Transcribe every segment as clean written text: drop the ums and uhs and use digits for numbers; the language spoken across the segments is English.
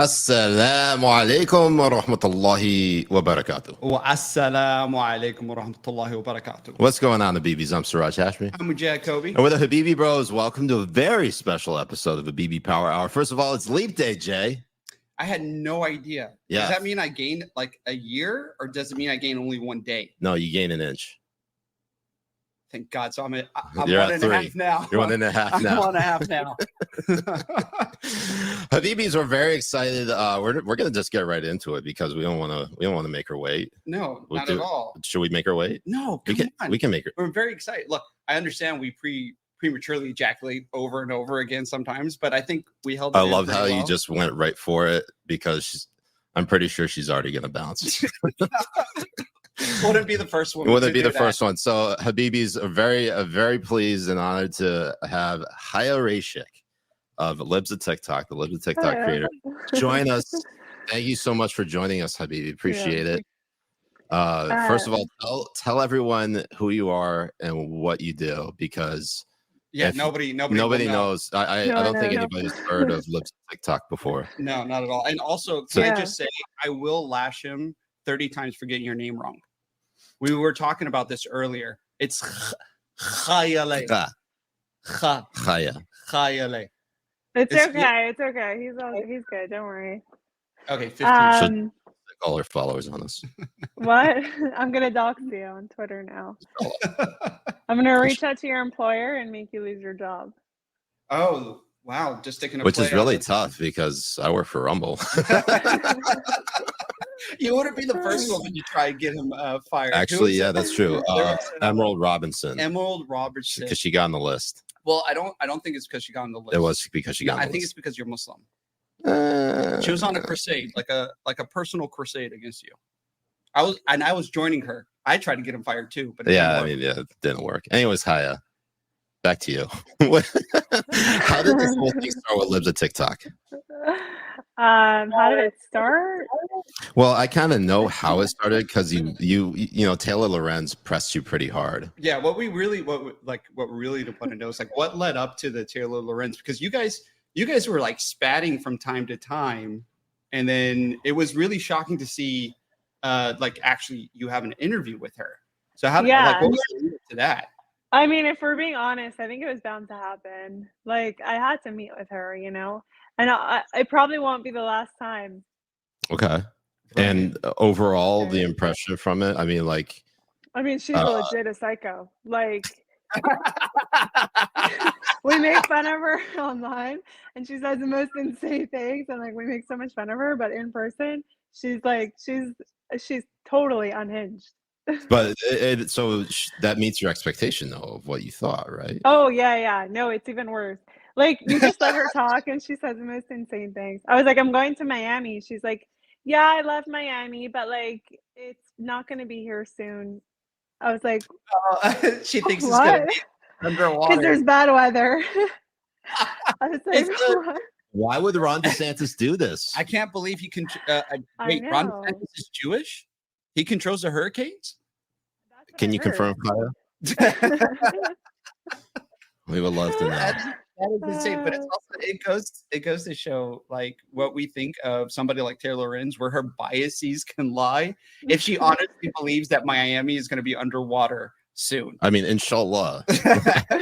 Assalamu alaikum wa rahmatullahi wa barakatuh. Assalamu alaikum wa rahmatullahi wa barakatuh. What's going on, Habibis? I'm Siraj Hashmi. I'm Jay Kobbe. And we're the Habibi Bros. Welcome to a very special episode of Habibi Power Hour. First of all, it's Leap Day, Jay. I had no idea. Yeah. Does that mean I gained like a year, or does it mean I gained only 1 day? No, you gain an inch. Thank God. So I'm You're one at and three. a half now. You're 1.5 now. I'm 1.5 now. Habibis, we're very excited. We're gonna just get right into it because we don't want to make her wait. No, not at all. Should we make her wait? No, We can make her. We're very excited. Look, I understand we prematurely ejaculate over and over again sometimes, but I think we held it I in love pretty how you well. just went right for it because I'm pretty sure she's already gonna bounce. Wouldn't be the first one. Wouldn't be the first one. So Habibis are very pleased and honored to have Chaya Raichik of Libs of TikTok, the Libs of TikTok creator, join us. Thank you so much for joining us, Habibi. Appreciate it. First of all, tell everyone who you are and what you do, because nobody knows. I don't think anybody's heard of Libs of TikTok before. No, not at all. And also, can I just say, I will lash him 30 times for getting your name wrong. We were talking about this earlier. It's Chaya. Chaya. It's okay. It's okay. He's good. Don't worry. Okay, 15. All our followers on us. What? I'm gonna dox you on Twitter now. I'm gonna reach out to your employer and make you lose your job. Oh wow! Just taking a which is really tough because I work for Rumble. You wouldn't be the first one when you try to get him fired. Actually, yeah, that's true. Emerald Robinson. Emerald Robertson. Because she got on the list. Well, I don't think it's because she got on the list. It was because she got on the list. I think it's because you're Muslim. She was on a crusade, like a personal crusade against you. I was joining her. I tried to get him fired too, but it didn't work. Anyways, Chaya, back to you. How did this whole thing start with Libs of TikTok? How did it start? Well, I kind of know how it started because you know Taylor Lorenz pressed you pretty hard. Yeah, what we really want to know is like what led up to the Taylor Lorenz, because you guys were like spatting from time to time, and then it was really shocking to see like actually you have an interview with her. So what was the lead up to that? I mean, if we're being honest, I think it was bound to happen. Like, I had to meet with her, you know, and it probably won't be the last time. Okay. And overall, the impression from it, I mean, she's legit a psycho. Like, we make fun of her online, and she says the most insane things, and like we make so much fun of her, but in person, she's totally unhinged. But so that meets your expectation, though, of what you thought, right? Oh, yeah. No, it's even worse. Like, you just let her talk, and she says the most insane things. I was like, I'm going to Miami. She's like, yeah, I love Miami, but, like, it's not going to be here soon. I was like, she thinks it's going to be underwater. Because there's bad weather. I was like, what? Why would Ron DeSantis do this? I can't believe he can. Wait, Ron DeSantis is Jewish? He controls the hurricanes? Can you confirm, Chaya? We would love to know. That is insane, but it's also it goes to show like what we think of somebody like Taylor Lorenz, where her biases can lie. If she honestly believes that Miami is going to be underwater soon, I mean, inshallah.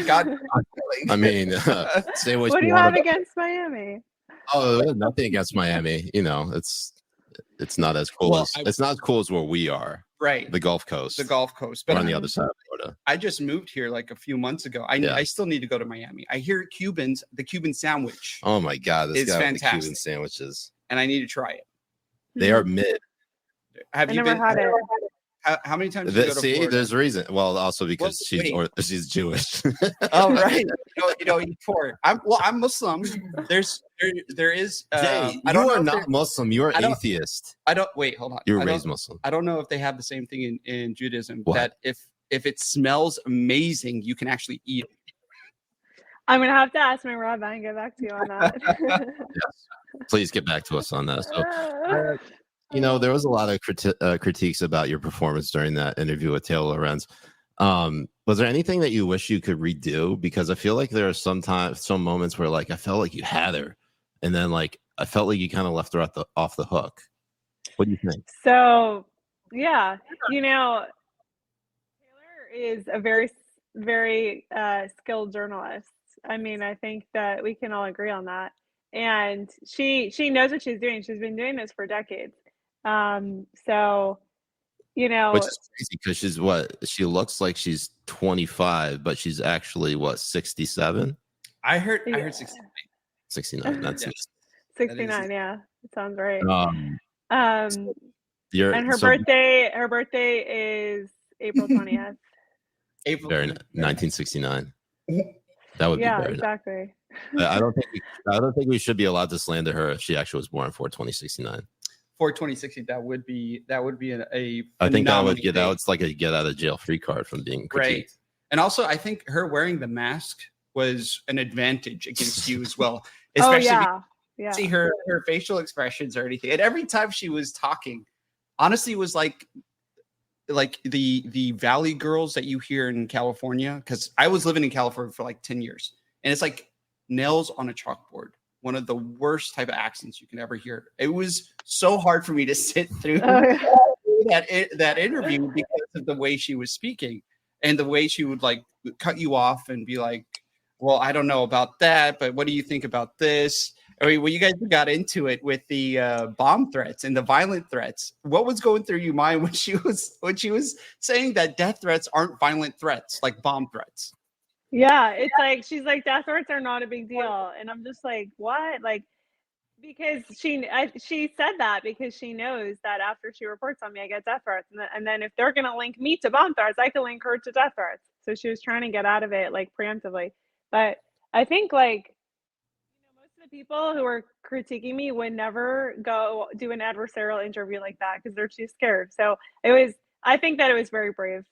God, I mean, say what do you have against Miami? Oh, nothing against Miami. You know, it's not as cool it's not as cool as where we are. Right. The Gulf Coast. But we're on the other side of Florida. I just moved here like a few months ago. I still need to go to Miami. I hear the Cuban sandwich. Oh my God. It's fantastic. The Cuban sandwiches. And I need to try it. They are mid. Have you never had it? How many times did you go to Florida? There's a reason. Well, also because she's Jewish. Oh, right. You know, you're poor. I'm Muslim. There is. Jay, you are not Muslim. You're atheist. Wait. Hold on. You were raised Muslim. I don't know if they have the same thing in Judaism. What? That if it smells amazing, you can actually eat it. I'm gonna have to ask my rabbi and get back to you on that. Yes. Please get back to us on that. So, you know, there was a lot of critiques about your performance during that interview with Taylor Lorenz. Was there anything that you wish you could redo? Because I feel like there are some moments where like I felt like you had her, and then like I felt like you kind of left her off the hook. What do you think? So, yeah, Taylor is a very, very skilled journalist. I mean, I think that we can all agree on that. And she knows what she's doing. She's been doing this for decades. So, Which is crazy because she looks like she's 25, but she's actually 67? I heard 69. 69. That's Yeah. 69. Yeah, it sounds right. and her birthday is April 20th. April 1969. That would be very exactly. Nice. I don't think we should be allowed to slander her if she actually was born for 2069. For 2060, that would be a I think that would like a get out of jail free card from being critiqued. Right. And also, I think her wearing the mask was an advantage against you as well. Especially if you see her facial expressions or anything. And every time she was talking, honestly, it was like the Valley girls that you hear in California. Because I was living in California for like 10 years. And it's like nails on a chalkboard. One of the worst type of accents you can ever hear. It was so hard for me to sit through that interview because of the way she was speaking and the way she would like cut you off and be like, well, I don't know about that, but what do you think about this? I mean, when you guys got into it with the bomb threats and the violent threats, what was going through your mind when she was saying that death threats aren't violent threats, like bomb threats? Yeah, it's like she's like, death threats are not a big deal, and I'm just like, what? Like, because she said that because she knows that after she reports on me, I get death threats, and then if they're gonna link me to bomb threats, I can link her to death threats. So she was trying to get out of it like preemptively, but I think like most of the people who are critiquing me would never go do an adversarial interview like that because they're too scared. So I think that it was very brave.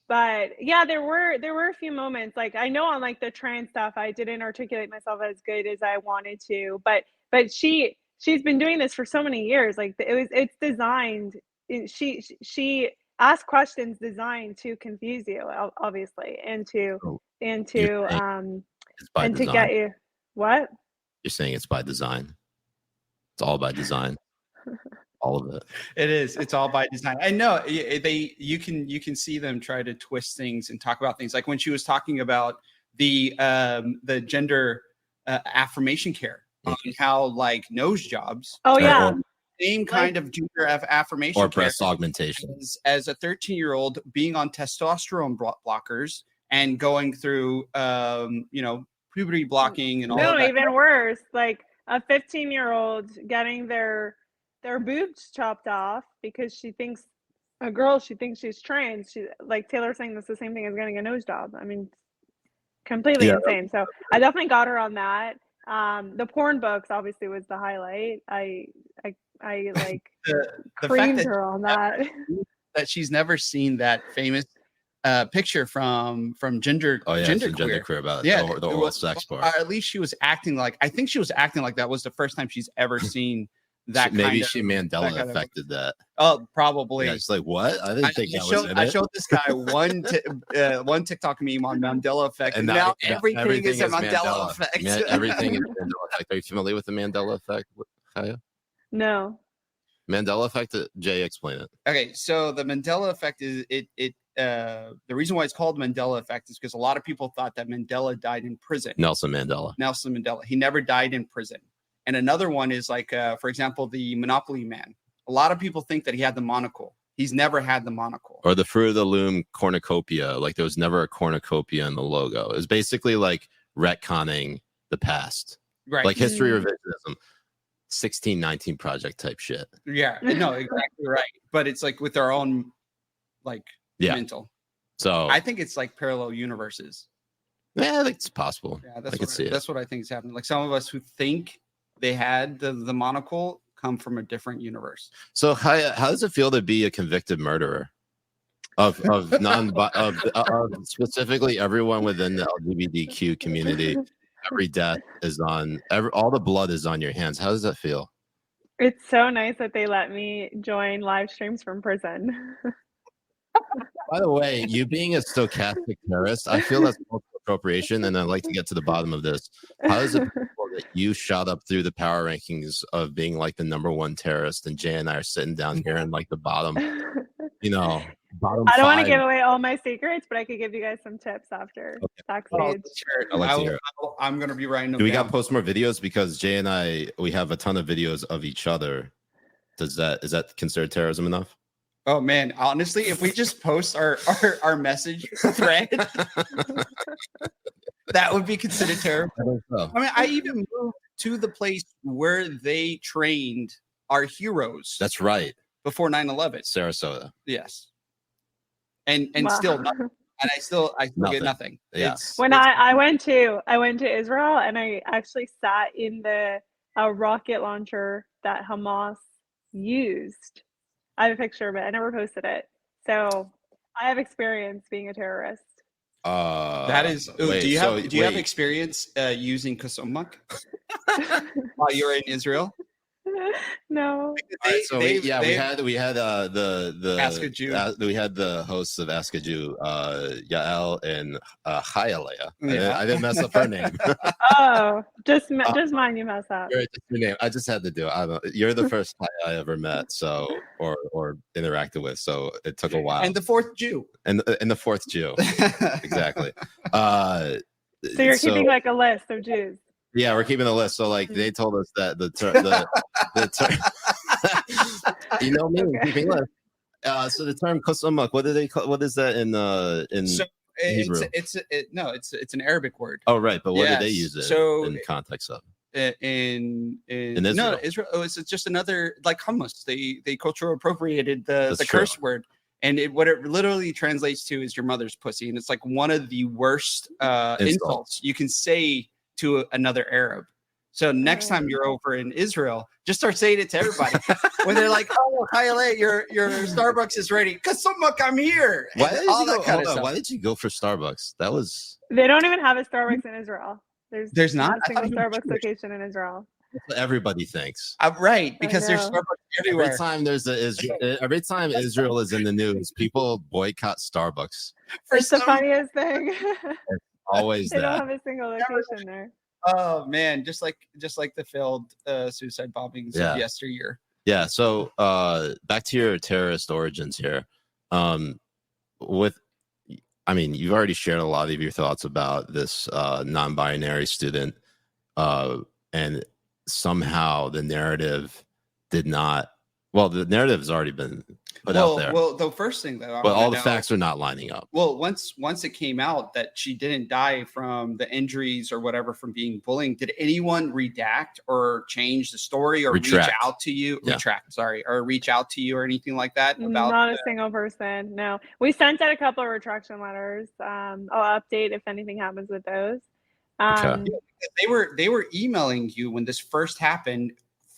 But yeah, there were a few moments, like I know on like the trans stuff, I didn't articulate myself as good as I wanted to, but she's been doing this for so many years. Like it's designed. She asked questions designed to confuse you, obviously, and to get you. What? You're saying it's by design. It's all by design. All of it. It is. It's all by design. I know you can see them try to twist things and talk about things like when she was talking about the gender affirmation care on how like nose jobs. Oh yeah. Same kind of gender affirmation or breast augmentation. As a 13-year-old being on testosterone blockers and going through puberty blocking and all of that. No, even worse, like a 15-year-old getting their boobs chopped off because she thinks she's trans. She like Taylor saying that's the same thing as getting a nose job. I mean, completely insane. So I definitely got her on that. The porn books obviously was the highlight. I like creamed her on that. That she's never seen that famous picture from Gender Queer about the oral sex part. At least she was acting like that was the first time she's ever seen that. Maybe she Mandela affected that. Oh, probably. Yeah, it's like what? I didn't think that was in it. I showed this guy one TikTok meme on Mandela effect, and now everything is a Mandela effect. Everything is Mandela effect. Are you familiar with the Mandela effect, Chaya? No. Mandela effect. Jay, explain it. Okay, so the Mandela effect is the reason why it's called Mandela effect is because a lot of people thought that Mandela died in prison. Nelson Mandela. He never died in prison. And another one is like, for example, the Monopoly Man. A lot of people think that he had the monocle. He's never had the monocle. Or the Fruit of the Loom cornucopia. Like there was never a cornucopia in the logo. It was basically like retconning the past. Right. Like history revisionism. 1619 project type shit. Yeah, no, exactly right. But it's like with our own mental. So I think it's like parallel universes. Yeah, I think it's possible. Yeah, that's what I think is happening. Like some of us who think they had the monocle come from a different universe. So how does it feel to be a convicted murderer of specifically everyone within the LGBTQ community? Every death is all the blood is on your hands. How does that feel? It's so nice that they let me join live streams from prison. By the way, you being a stochastic terrorist, I feel that's also appropriation, and I'd like to get to the bottom of this. How is it possible that you shot up through the power rankings of being like the #1 terrorist, and Jay and I are sitting down here in like the bottom, bottom I don't want to 5? give away all my secrets, but I could give you guys some tips after backstage. I like to hear it. I'm going to be writing them Do we down. got to post more videos? Because Jay and I, we have a ton of videos of each other. Is that considered terrorism enough? Oh man, honestly, if we just post our message thread, that would be considered terrible. I mean, I even moved to the place where they trained our heroes. That's right. Before 9/11, Sarasota. Yes. And Wow. still nothing. And I still get nothing. Yeah. I went to Israel, and I actually sat in the rocket launcher that Hamas used. I have a picture of it. I never posted it. So I have experience being a terrorist. That is. Do you have experience using Kusumak while you're in Israel? No. We had the Ask a Jew. We had the hosts of Ask a Jew, Yael and Chaya. Yeah. I didn't mess up her name. Oh, just mine. You mess up. Your name. I just had to do it. I don't know. You're the first Chaya I ever met, so or interacted with. So it took a while. And the fourth Jew. And the fourth Jew. Exactly. So you're keeping like a list of Jews. Yeah, we're keeping a list. So like they told us that the term you know me, okay. Keeping list. So the term Kusumak, what do they call? What is that in so Hebrew? It's an Arabic word. Oh right, but what do they use it in the context of? In Israel. No, Israel. Oh, it's just another like hummus. They cultural appropriated the curse word. And what it literally translates to is your mother's pussy. And it's like one of the worst insults you can say to another Arab. So next time you're over in Israel, just start saying it to everybody. When they're like, "Oh, Hayale, your Starbucks is ready." Kusumak, I'm here. Why did you go for Starbucks? That was. They don't even have a Starbucks in Israel. There's not a single Starbucks location in Israel. That's what everybody thinks. Right, because there's Starbucks everywhere. Every time Israel is in the news, people boycott Starbucks. It's the funniest thing. It's always they don't have a single location there. Oh man, just like the failed suicide bombings of yesteryear. Yeah. So back to your terrorist origins here. You've already shared a lot of your thoughts about this non-binary student, and somehow the narrative did not. Well, the narrative has already been put out there. Well, the first thing though, but all the facts are not lining up. Well, once it came out that she didn't die from the injuries or whatever from being bullied, did anyone redact or change the story or reach out to you? Yeah. Or reach out to you or anything like that? Not a single person. No, we sent out a couple of retraction letters. I'll update if anything happens with those. They were emailing you when this first happened,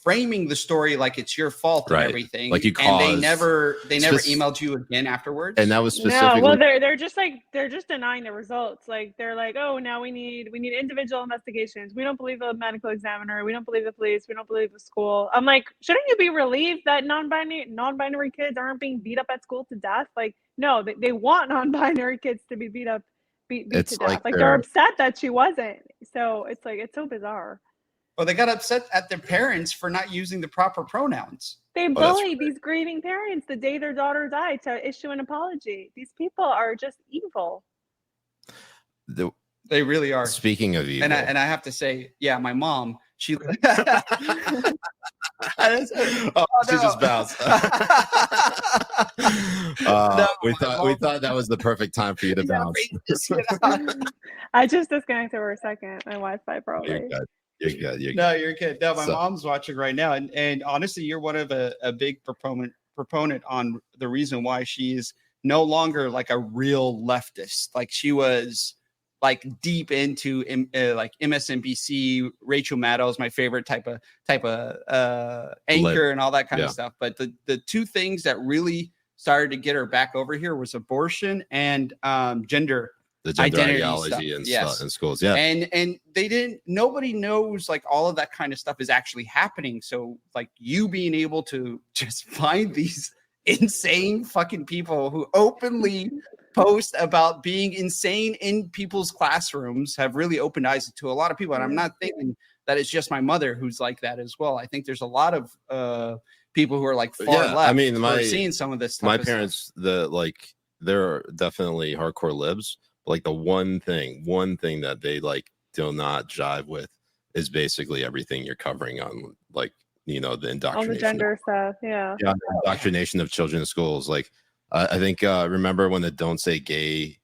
framing the story like it's your fault and everything. Like you caused, and they never emailed you again afterwards. And that was specifically. No, well, they're just denying the results. Like they're like, oh, now we need individual investigations. We don't believe the medical examiner. We don't believe the police. We don't believe the school. I'm like, shouldn't you be relieved that non-binary kids aren't being beat up at school to death? Like, no, they want non-binary kids to be beat to death. Like they're upset that she wasn't. So it's like it's so bizarre. Well, they got upset at their parents for not using the proper pronouns. They bullied these grieving parents the day their daughter died to issue an apology. These people are just evil. They really are. Speaking of evil. And I have to say, yeah, my mom, she... She just bounced. We thought that was the perfect time for you to bounce. I just disconnected for a second. My Wi-Fi probably. You're good. No, you're good. No, my mom's watching right now, and honestly, you're one of a big proponent on the reason why she's no longer like a real leftist. Like she was like deep into like MSNBC. Rachel Maddow's my favorite type of anchor and all that kind of stuff. But the two things that really started to get her back over here was abortion and gender. The gender ideology in schools, and nobody knows like all of that kind of stuff is actually happening. So like you being able to just find these insane fucking people who openly post about being insane in people's classrooms have really opened eyes to a lot of people. And I'm not thinking that it's just my mother who's like that as well. I think there's a lot of people who are like far left. I mean, who are seeing some of this. My parents, they're definitely hardcore libs. But like the one thing that they like do not jive with is basically everything you're covering on, like, you know, the indoctrination, all the gender stuff. Yeah, indoctrination of children in schools. Like, I think remember when the "Don't Say Gay"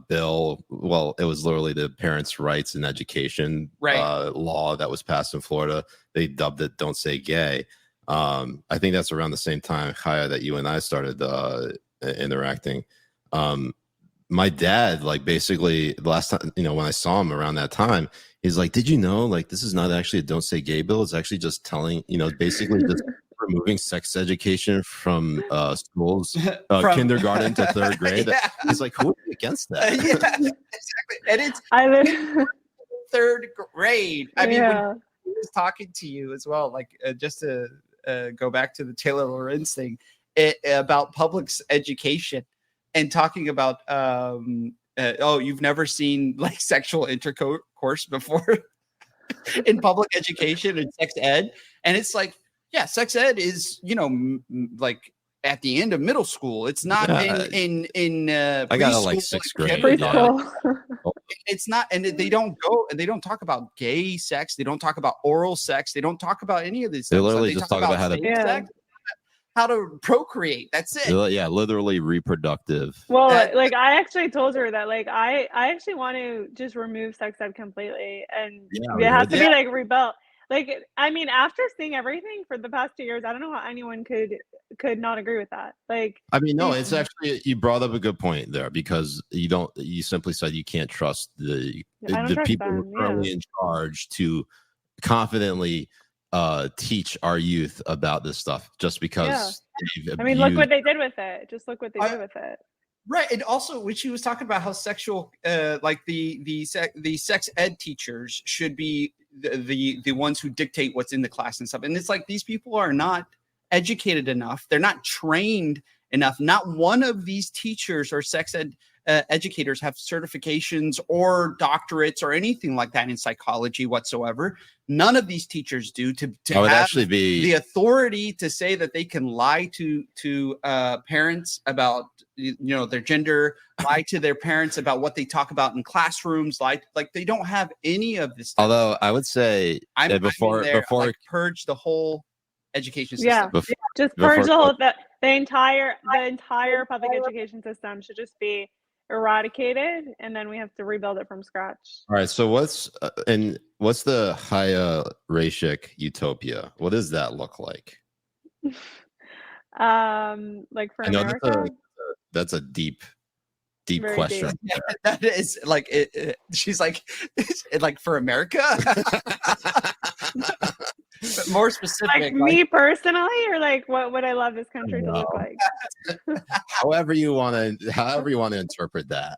bill? Well, it was literally the Parents' Rights in Education law that was passed in Florida. They dubbed it "Don't Say Gay." I think that's around the same time, Chaya, that you and I started interacting. My dad, like, basically the last time, you know, when I saw him around that time, he's like, "Did you know, like, this is not actually a "Don't Say Gay" bill. It's actually just telling, you know, basically just removing sex education from schools, kindergarten to third grade." Yeah. He's like, "Who are you against that?" Yeah, exactly. And it's third grade. I mean, when he was talking to you as well, like, just to go back to the Taylor Lorenz thing, about public education and talking about, you've never seen like sexual intercourse before in public education and sex ed. And it's like, yeah, sex ed is, you know, like at the end of middle school. It's not in I got it like sixth grade. It's not, and they don't talk about gay sex. They don't talk about oral sex. They don't talk about any of this. They literally just talk about how to sex, how to procreate. That's it. Yeah, literally reproductive. Well, like, I actually told her that, like, I actually want to just remove sex ed completely, and it has to be like rebuilt. Like, I mean, after seeing everything for the past 2 years, I don't know how anyone could not agree with that. Like, I mean, no, it's actually, you brought up a good point there, because you simply said you can't trust the people who are currently in charge to confidently teach our youth about this stuff, just because I mean, look what they did with it. Just look what they did with it. Right. And also, when she was talking about how sexual, like the sex ed teachers should be the ones who dictate what's in the class and stuff. And it's like, these people are not educated enough. They're not trained enough. Not one of these teachers or sex ed educators have certifications or doctorates or anything like that in psychology whatsoever. None of these teachers do to have actually be the authority to say that they can lie to parents about, you know, their gender, lie to their parents about what they talk about in classrooms. Like they don't have any of this stuff. Although I would say before like, purge the whole education system. Just purge the whole the entire public education system should just be eradicated, and then we have to rebuild it from scratch. All right, so what's the Chaya Raichik utopia? What does that look like? Like, for America? That's a deep Very question. deep. Yeah, that is like she's like, like, for America. But more specific, like me personally, or like what would I love this country to look like? However you want to interpret that.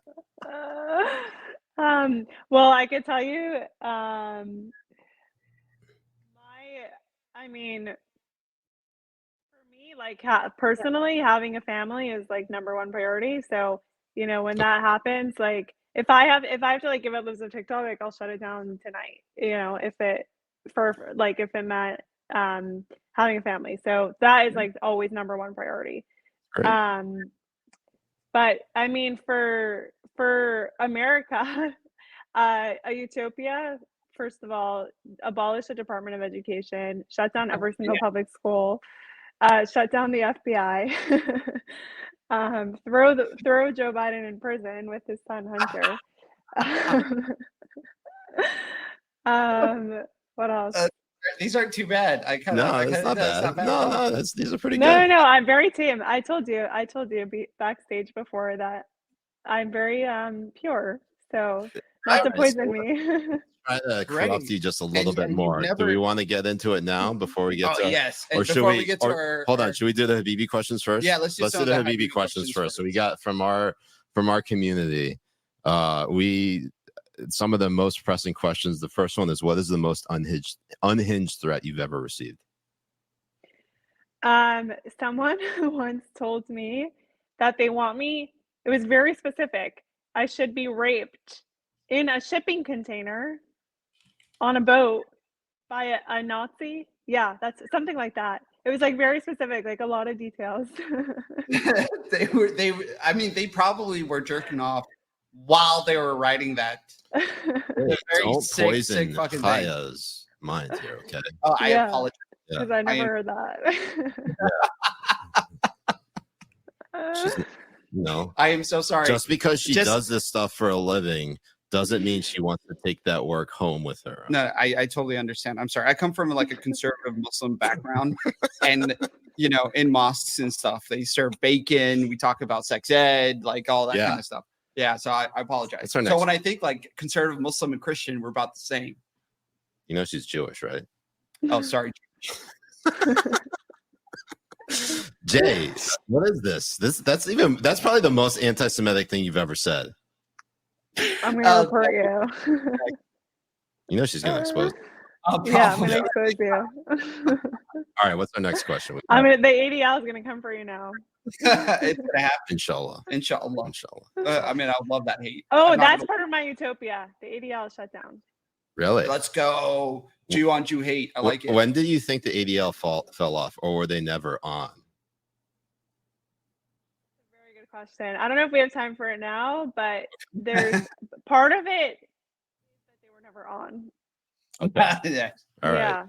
Well, I could tell you, I mean, for me, like, personally, having a family is like number 1 priority. So, you know, when that happens, like, if I have to like give up Lives of TikTok, like, I'll shut it down tonight. You know, if it meant having a family. So that is like always number 1 priority. Great. But I mean, for America, a utopia, first of all, abolish the Department of Education, shut down every single public school, shut down the FBI, throw Joe Biden in prison with his son Hunter. What else? These aren't too bad. It's not bad. No, these are pretty good. No. I'm very team. I told you backstage before that I'm very pure. So not to poison me. Try to corrupt you just a little bit more. Do we want to get into it now before we get to? Yes. Or should we get to our? Hold on. Should we do the Habibi questions first? Yeah, let's do the Habibi questions first. So we got from our community. Some of the most pressing questions. The first one is, what is the most unhinged threat you've ever received? Someone once told me that they want me It was very specific. I should be raped in a shipping container on a boat by a Nazi. Yeah, that's something like that. It was like very specific, like a lot of details. I mean, they probably were jerking off while they were writing that. Very Don't sick poison fucking thing. Kaya's mind here, okay? Oh, I Yeah. apologize. Because I never heard that. She's, I am so sorry. just because she does this stuff for a living doesn't mean she wants to take that work home with her. No, I totally understand. I'm sorry. I come from like a conservative Muslim background, and in mosques and stuff, they serve bacon. We talk about sex ed, like all that kind of stuff. Yeah, so I apologize. So when I think like conservative Muslim and Christian, we're about the same. She's Jewish, right? Oh, sorry. Jay, what is this? That's probably the most anti-Semitic thing you've ever said. I'm gonna report you. She's gonna expose. Yeah, I'm gonna expose you. All right, what's our next question? The ADL is gonna come for you now. It's gonna happen. Inshallah. I mean, I love that hate. Oh, that's part of my utopia. The ADL is shut down. Really? Let's go. Jew on Jew hate. I like it. When did you think the ADL fell off, or were they never on? Very good question. I don't know if we have time for it now, but there's part of it that they were never on. Okay. Yeah. All right. Yeah.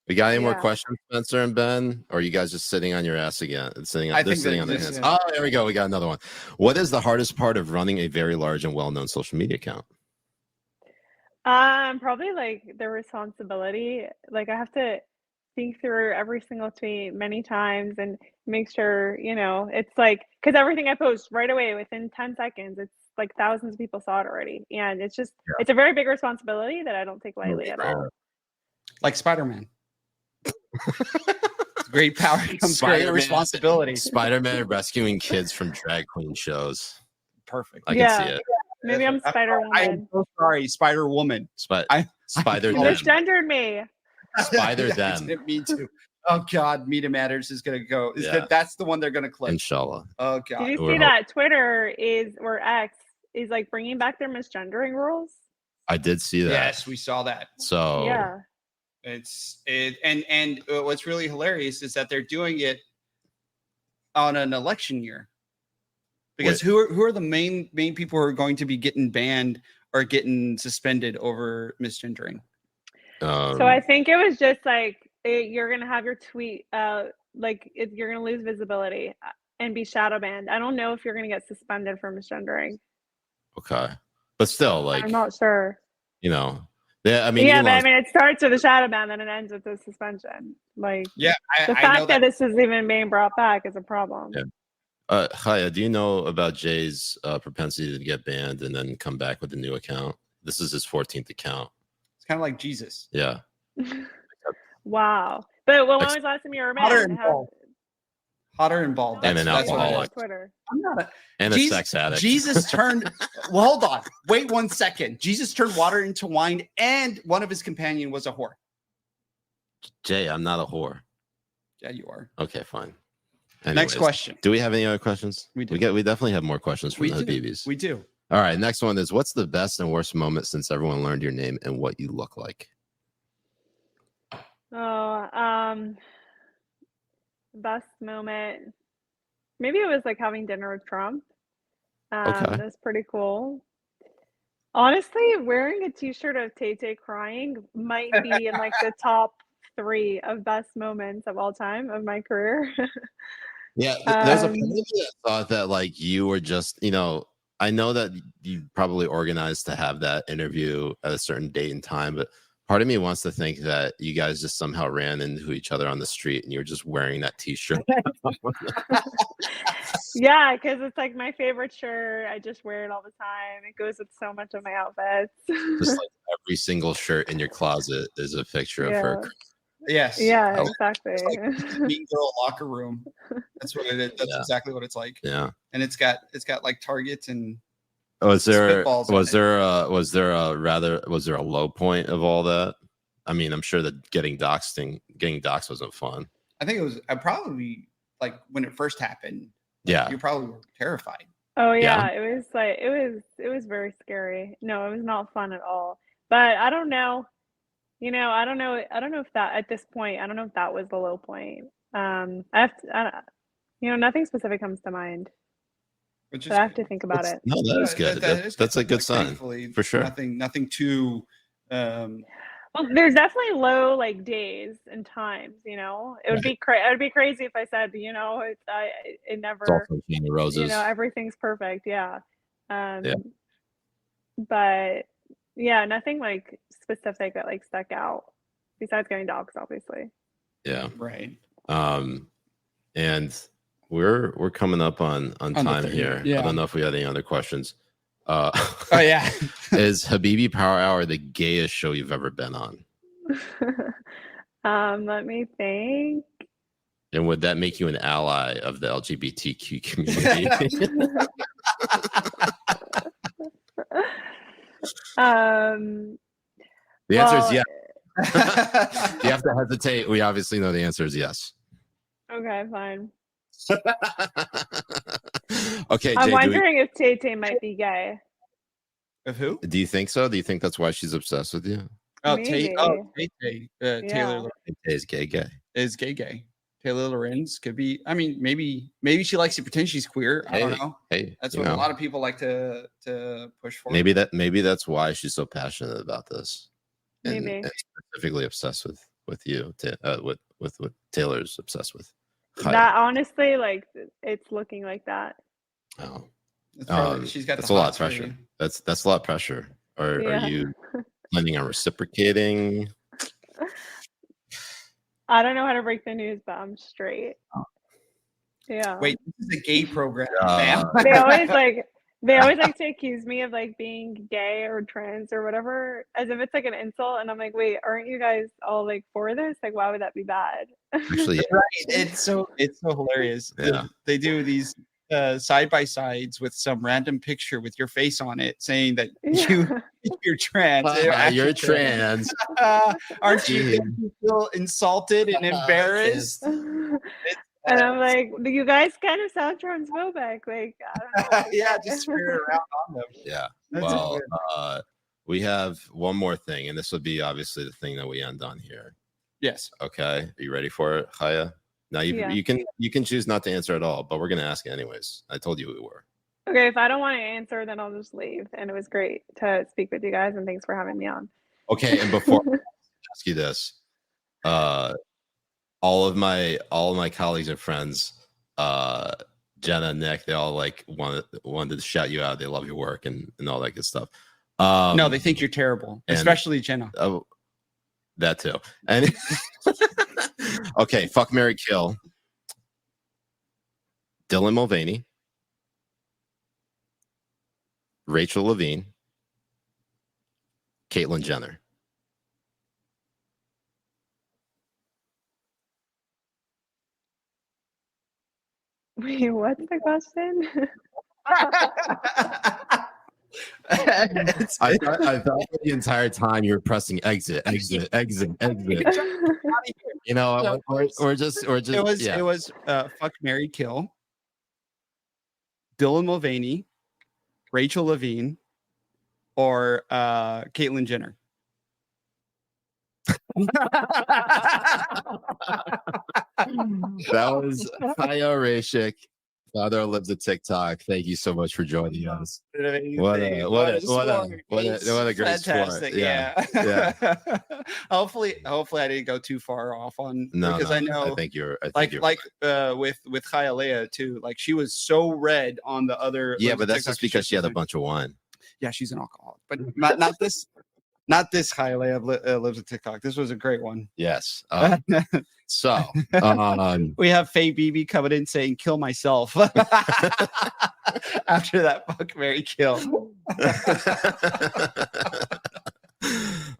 We got any more questions, Spencer and Ben? Or are you guys just sitting on your ass again? Sitting on their hands. Oh, there we go. We got another one. What is the hardest part of running a very large and well-known social media account? Probably like the responsibility. Like I have to think through every single tweet many times and make sure, it's like, because everything I post right away within 10 seconds, it's like thousands of people saw it already. And it's just, it's a very big responsibility that I don't take lightly at all. Like Spider-Man. Great power comes great responsibility. Spider-Man rescuing kids from drag queen shows. Perfect. I can see it. Maybe I'm Spider-Woman. I am so sorry, Spider-Woman. Spider. You misgendered me. Spider them. Me too. Oh God, Media Matters is gonna go. That's the one they're gonna click. Inshallah. Oh God. Did you see that Twitter or X is like bringing back their misgendering rules? I did see that. Yes, we saw that. So yeah. And what's really hilarious is that they're doing it on an election year. Because who are the main people who are going to be getting banned or getting suspended over misgendering? So I think it was just like you're gonna have your tweet you're gonna lose visibility and be shadow banned. I don't know if you're gonna get suspended for misgendering. Okay, but still, like I'm not sure. I mean, it starts with a shadow ban, then it ends with a suspension. Like, the fact that this is even being brought back is a problem. Yeah. Chaya, do you know about Jay's propensity to get banned and then come back with a new account? This is his 14th account. It's kind of like Jesus. Yeah. Wow. But when was the last time you were banned? Hotter and bald. And an alcoholic. Twitter. I'm not a sex addict. Jesus turned. Well, hold on. Wait 1 second. Jesus turned water into wine, and one of his companion was a whore. Jay, I'm not a whore. Yeah, you are. Okay, fine. Anyways, next question. Do we have any other questions? We do. We definitely have more questions from the Habibis. We do. All right. Next one is, what's the best and worst moment since everyone learned your name and what you look like? Best moment. Maybe it was like having dinner with Trump. Okay. That's pretty cool. Honestly, wearing a t-shirt of Tay-Tay crying might be in like the top 3 of best moments of all time of my career. Yeah, there's a part of me that thought that like you were just, I know that you probably organized to have that interview at a certain date and time, but part of me wants to think that you guys just somehow ran into each other on the street and you were just wearing that t-shirt. Yeah, because it's like my favorite shirt. I just wear it all the time. It goes with so much of my outfits. Just like every single shirt in your closet is a picture of her. Yes. Yeah, exactly. It's like Mean Girl locker room. That's what it is. That's exactly what it's like. Yeah. And it's got like targets and was there a low point of all that? I mean, I'm sure that getting doxxed wasn't fun. I think it was probably like when it first happened. Yeah. You probably were terrified. Oh Yeah. yeah, it was very scary. No, it was not fun at all. But I don't know. I don't know if that at this point, I don't know if that was the low point. I have to, nothing specific comes to mind, Which but is I have good. to think about it. No, that is good. That is That's good. a good Like, sign thankfully, for sure. nothing too. Well, there's definitely low like days and times, It would be it'd be crazy if I said, it It's never, also Candy Roses. everything's perfect. Yeah. Yeah. But yeah, nothing like specific that like stuck out besides getting dogs, obviously. Yeah. Right. And we're coming up on time 30, here. yeah. I don't know if we had any other questions. Oh yeah. Is Habibi Power Hour the gayest show you've ever been on? Let me think. And would that make you an ally of the LGBTQ community? The answer is yes. You have to hesitate. We obviously know the answer is yes. Okay, fine. Okay, I'm Jay, wondering if Tay might be gay. Of who? do you think so? Do you think that's why she's obsessed with you? Oh, Maybe. Tay. Yeah. Taylor Is gay. is gay. Taylor Lorenz could be. I mean, maybe she likes to pretend she's queer. I don't know. Hey, That's what a lot of people like to push for. Maybe that's why she's so passionate about this. Maybe. And specifically obsessed with you, with what Taylor's obsessed with. That honestly, like, it's looking like that. Oh, she's got that's the a lot of hots for pressure. you. That's a lot of pressure. Are Yeah. you planning on reciprocating? I don't know how to break the news, but I'm straight. Oh. Yeah. Wait, this is a gay program, Uh, fam. They always like to accuse me of like being gay or trans or whatever, as if it's like an insult. And I'm like, wait, aren't you guys all like for this? Like, why would that be bad? Actually, yeah. Right. It's so hilarious. Yeah. They do these side by sides with some random picture with your face on it, saying that you're trans. You're trans. Aren't you feel insulted and embarrassed? And I'm like, you guys kind of sound transphobic. Like, I don't know. Yeah, just spirit around on them. Yeah. That's Well, weird. we have one more thing, and this would be obviously the thing that we end on here. Yes. Okay. Are you ready for it, Chaya? Now you can choose not to answer at all, but we're gonna ask it anyways. I told you we were. Okay, if I don't want to answer, then I'll just leave. And it was great to speak with you guys, and thanks for having me on. Okay, and before I ask you this, all of my colleagues and friends, Jenna and Nick, they all like wanted to shout you out. They love your work and all that good stuff. No, they think you're terrible, especially Jenna. Oh, that too. And okay, fuck, marry, kill. Dylan Mulvaney, Rachel Levine, Caitlyn Jenner. Wait, what's the question? I thought for the entire time you were pressing exit. You know, or just It was fuck, marry, kill. Dylan Mulvaney, Rachel Levine, or Caitlyn Jenner. That was Chaya Raichik, father lives at TikTok. Thank you so much for joining us. What a great fantastic sport. Yeah. Hopefully I didn't go too far off on because I know I think you're with Chaya too. Like she was so red on the other. Yeah, but that's just because she had a bunch of wine. Yeah, she's an alcoholic, but not this. Not this Chaya lives at TikTok. This was a great one. Yes. So we have Faye BB coming in saying "kill myself" after that fuck, marry, kill.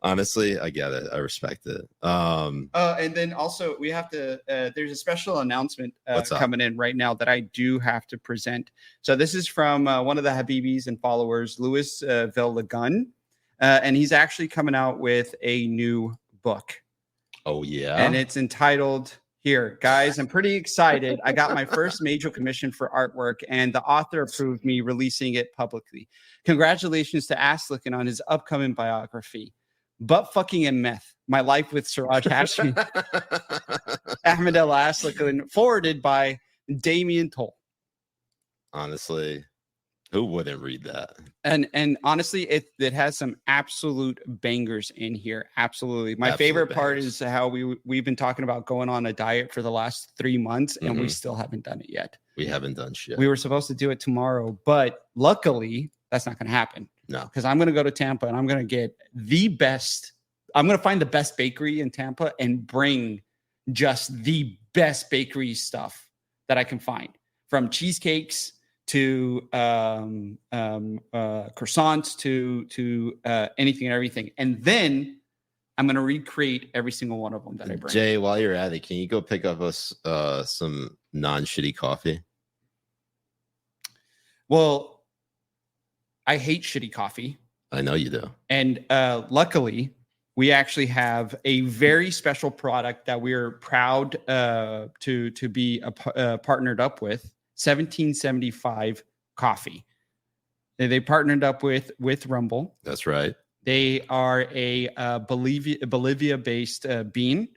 Honestly, I get it. I respect it. And then also we have to. There's a special announcement coming in right now that I do have to present. So this is from one of the Habibis and followers, Louis Villagun. And he's actually coming out with a new book. Oh, yeah. And it's entitled here, guys. I'm pretty excited. I got my first major commission for artwork, and the author approved me releasing it publicly. Congratulations to Aslikin on his upcoming biography. Butt fucking and meth. My life with Siraj Hashmi. Ahmed El Aslikin, forwarded by Damien Toll. Honestly, who wouldn't read that? And honestly, it has some absolute bangers in here. Absolutely. My Absolute favorite part bangers. is how we've been talking about going on a diet for the last 3 months, and we still haven't done it yet. We haven't done shit. We were supposed to do it tomorrow, but luckily that's not going to happen. No. Because I'm going to go to Tampa and I'm going to get the best. I'm going to find the best bakery in Tampa and bring just the best bakery stuff that I can find, from cheesecakes to croissants to anything and everything. And then I'm going to recreate every single one of them that I bring. Jay, while you're at it, can you go pick up us some non-shitty coffee? Well, I hate shitty coffee. I know you do. And luckily, we actually have a very special product that we're proud to be partnered up with, 1775 Coffee. They partnered up with Rumble. That's right. They are a Bolivia-based bean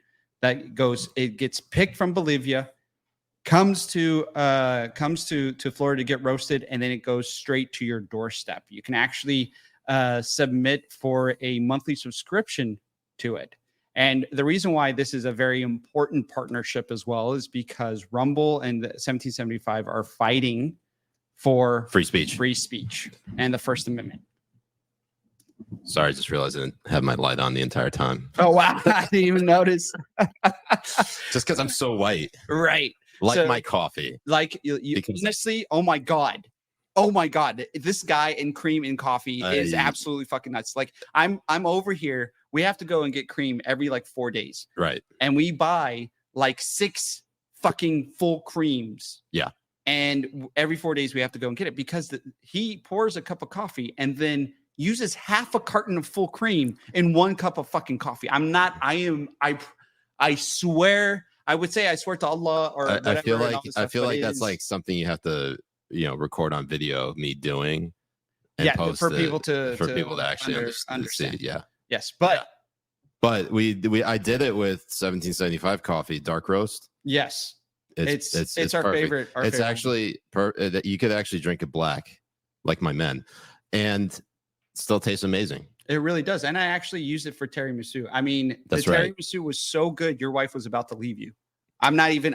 that gets picked from Bolivia, comes to Florida to get roasted, and then it goes straight to your doorstep. You can actually submit for a monthly subscription to it. And the reason why this is a very important partnership as well is because Rumble and 1775 are fighting for Free speech. And the First Amendment. Sorry, I just realized I didn't have my light on the entire time. Oh, wow. I didn't even notice. Just because I'm so white. Right. Like So, my coffee. Like, you honestly, oh my God. Oh my God. This guy in cream in coffee is absolutely fucking nuts. Like, I'm over here. We have to go and get cream every like 4 days. Right. And we buy like 6 fucking full creams. Yeah. And every 4 days we have to go and get it because he pours a cup of coffee and then uses half a carton of full cream in 1 cup of fucking coffee. I swear, I would say I swear to Allah or I feel like that's like something you have to, record on video, me doing and post for it people to actually understand. Yeah. Yes. But I did it with 1775 coffee, dark roast. Yes. It's our perfect. favorite. It's actually that you could actually drink it black, like my men, and still tastes amazing. It really does. And I actually used it for tiramisu. I mean, That's the right. tiramisu was so good, your wife was about to leave you. I'm not even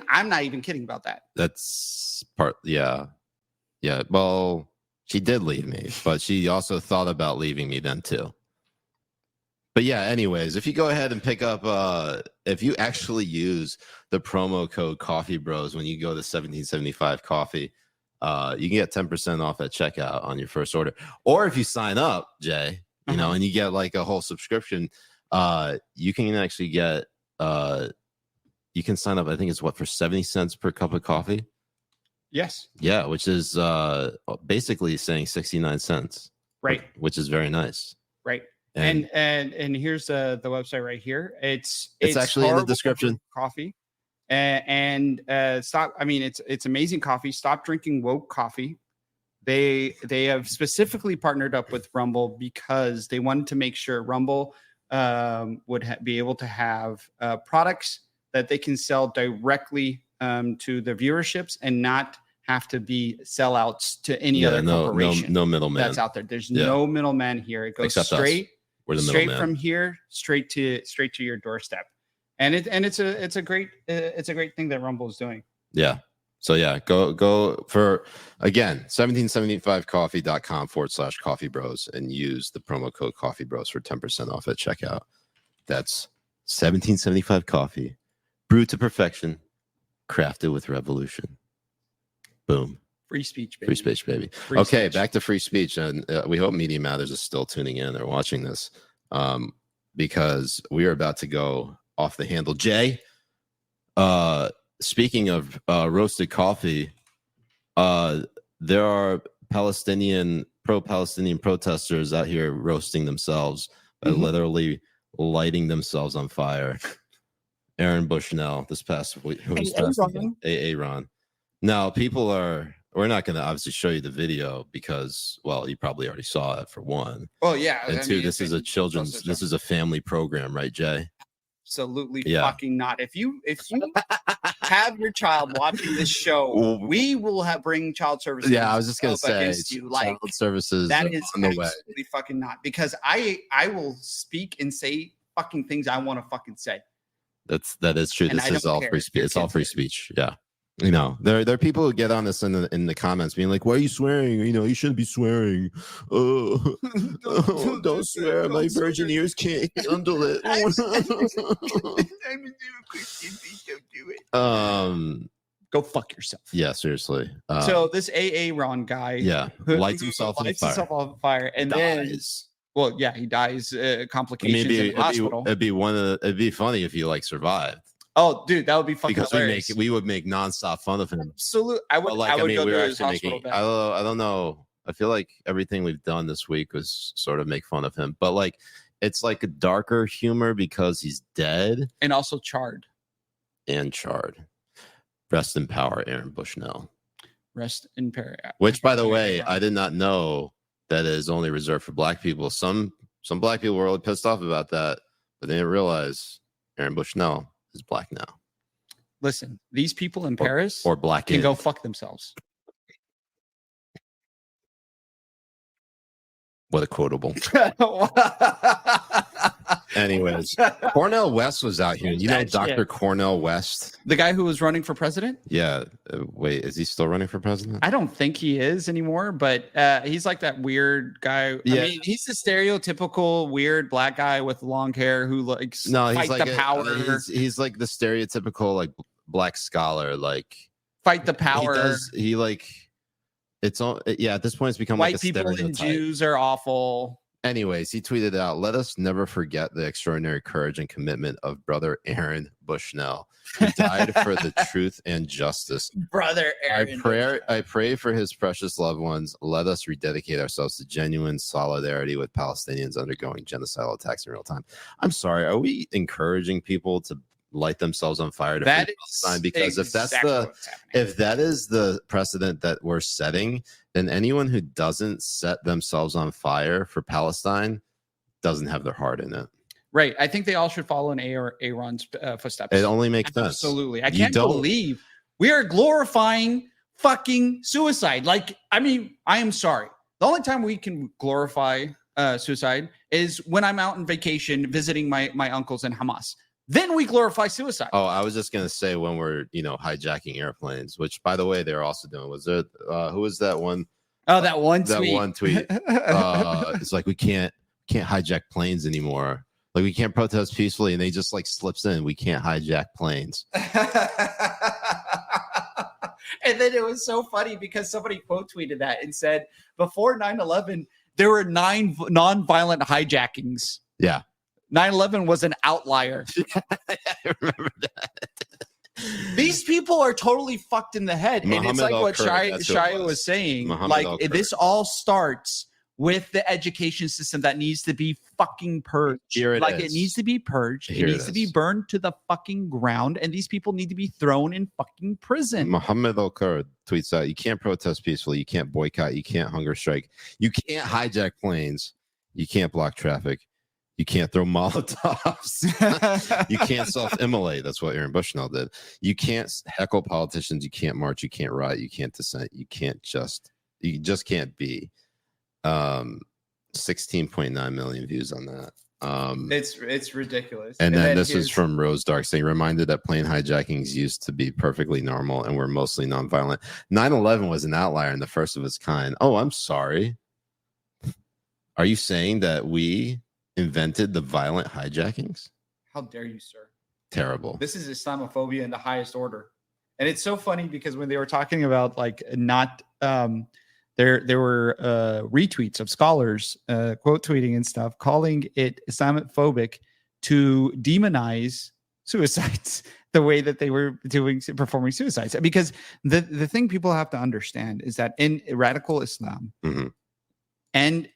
kidding about that. That's part. Yeah. Yeah. Well, she did leave me, but she also thought about leaving me then too. But yeah, anyways, if you go ahead and pick up, if you actually use the promo code Coffee Bros when you go to 1775 Coffee, you can get 10% off at checkout on your first order. Or if you sign up, Jay, and you get like a whole subscription, you can actually get, you can sign up, I think it's for 70 cents per cup of coffee. Yes. Yeah, which is basically saying 69 cents. Right. Which is very nice. Right. And here's the website right here. It's actually in the description. Coffee. And stop. I mean, it's amazing coffee. Stop drinking woke coffee. They have specifically partnered up with Rumble because they wanted to make sure Rumble would be able to have products that they can sell directly to the viewerships and not have to be sellouts to any other corporation. No middleman that's out there. There's no middleman here. It goes Except straight. We're the straight middleman. from here, straight to your doorstep, and it's a great thing that Rumble is doing. Yeah. So yeah, go for again 1775coffee.com/Coffee Bros and use the promo code Coffee Bros for 10% off at checkout. That's 1775 Coffee, brewed to perfection, crafted with revolution. Boom. Free speech, baby. Free speech, baby. Okay, back to free speech. And we hope Media Matters is still tuning in or watching this because we are about to go off the handle. Jay, speaking of roasted coffee, there are pro-Palestinian protesters out here roasting themselves by literally lighting themselves on fire Aaron Bushnell this past week. Aaron. Now, people are. We're not going to obviously show you the video because, well, you probably already saw it for one. Oh yeah, and two, this is a children's. This is a family program, right, Jay? Absolutely fucking not. If you have your child watching this show, we will bring child services. Yeah, I was just gonna say child services. That is on the absolutely fucking not, because I will speak and say fucking things I want to fucking say. That is true. This is all free speech. It's all free speech. Yeah. You know, there are people who get on this in the comments being like, why are you swearing? You know, you shouldn't be swearing. Don't swear. My virgin ears can't handle it. Go fuck yourself. Yeah, seriously. So this Aaron guy, lights himself on fire, and dies. Well, yeah, he dies. Complications in the hospital. It'd be funny if he like survived. Oh, dude, that would be fucking because hilarious. we would make nonstop fun of him. Absolutely, I would go to his hospital bed. I don't know. I feel like everything we've done this week was sort of make fun of him, but like it's like a darker humor because he's dead and also charred. Rest in power, Aaron Bushnell. Rest in power. Which, by the way, I did not know that is only reserved for black people. Some black people were really pissed off about that, but they didn't realize Aaron Bushnell is black now. Listen, these people in Paris or black can go fuck themselves. What a quotable. Anyways, Cornel West was out here. You know Dr. Cornel West? The guy who was running for president? Yeah. Wait, is he still running for president? I don't think he is anymore, but he's like that weird guy. Yeah. I mean, he's the stereotypical weird black guy with long hair who likes fight like the power. He's like the stereotypical like black scholar, like fight the power. He like it's all at this point it's become white like a people stereotype. And Jews are awful. Anyways, he tweeted out, "Let us never forget the extraordinary courage and commitment of brother Aaron Bushnell, who died for the truth and justice. Brother Aaron. I pray for his precious loved ones. Let us rededicate ourselves to genuine solidarity with Palestinians undergoing genocidal attacks in real time." I'm sorry, are we encouraging people to light themselves on fire to free Palestine? Because if that is the precedent that we're setting, then anyone who doesn't set themselves on fire for Palestine doesn't have their heart in it. Right. I think they all should follow in Aaron's footsteps. It only makes sense. Absolutely. I can't believe we are glorifying fucking suicide. Like, I mean, I am sorry. The only time we can glorify suicide is when I'm out on vacation visiting my uncles in Hamas. Then we glorify suicide. Oh, I was just gonna say when we're hijacking airplanes, which by the way they're also doing. Was it who was that one? Oh, that one tweet. It's like we can't hijack planes anymore. Like we can't protest peacefully, and they just like slips in. We can't hijack planes. And then it was so funny because somebody quote tweeted that and said before 9/11 there were 9 non-violent hijackings. Yeah. 9/11 was an outlier. I remember that. These people are totally fucked in the head. And it's like what Chaya was saying. Like this all starts with the education system that needs to be fucking purged. It needs to be purged. It needs to be burned to the fucking ground. And these people need to be thrown in fucking prison. Mohammed Al-Kurd tweets out, "You can't protest peacefully. You can't boycott. You can't hunger strike. You can't hijack planes. You can't block traffic. You can't throw Molotovs. You can't self-immolate." That's what Aaron Bushnell did. You can't heckle politicians. You can't march. You can't riot. You can't dissent. You just can't be. 16.9 million views on that. It's ridiculous. And then this is from Rose Dark saying, "Reminded that plane hijackings used to be perfectly normal and were mostly nonviolent. 9/11 was an outlier and the first of its kind." Oh, I'm sorry. Are you saying that we invented the violent hijackings? How dare you, sir? Terrible. This is Islamophobia in the highest order. And it's so funny because when they were talking about like not there were retweets of scholars quote tweeting and stuff calling it Islamophobic to demonize suicides the way that they were performing suicides. Because the thing people have to understand is that in radical Islam and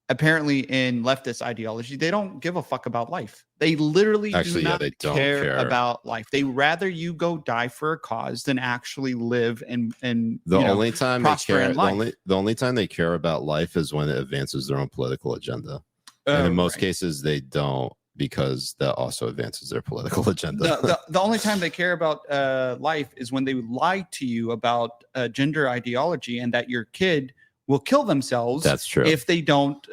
apparently in leftist ideology, they don't give a fuck about life. They literally do not they don't care about life. They rather you go die for a cause than actually live and the only time they prosper care, in life. the only time they care about life is when it advances their own political agenda. And in most cases, they don't, because that also advances their political agenda. The only time they care about life is when they lie to you about gender ideology and that your kid will kill themselves. That's true. If they don't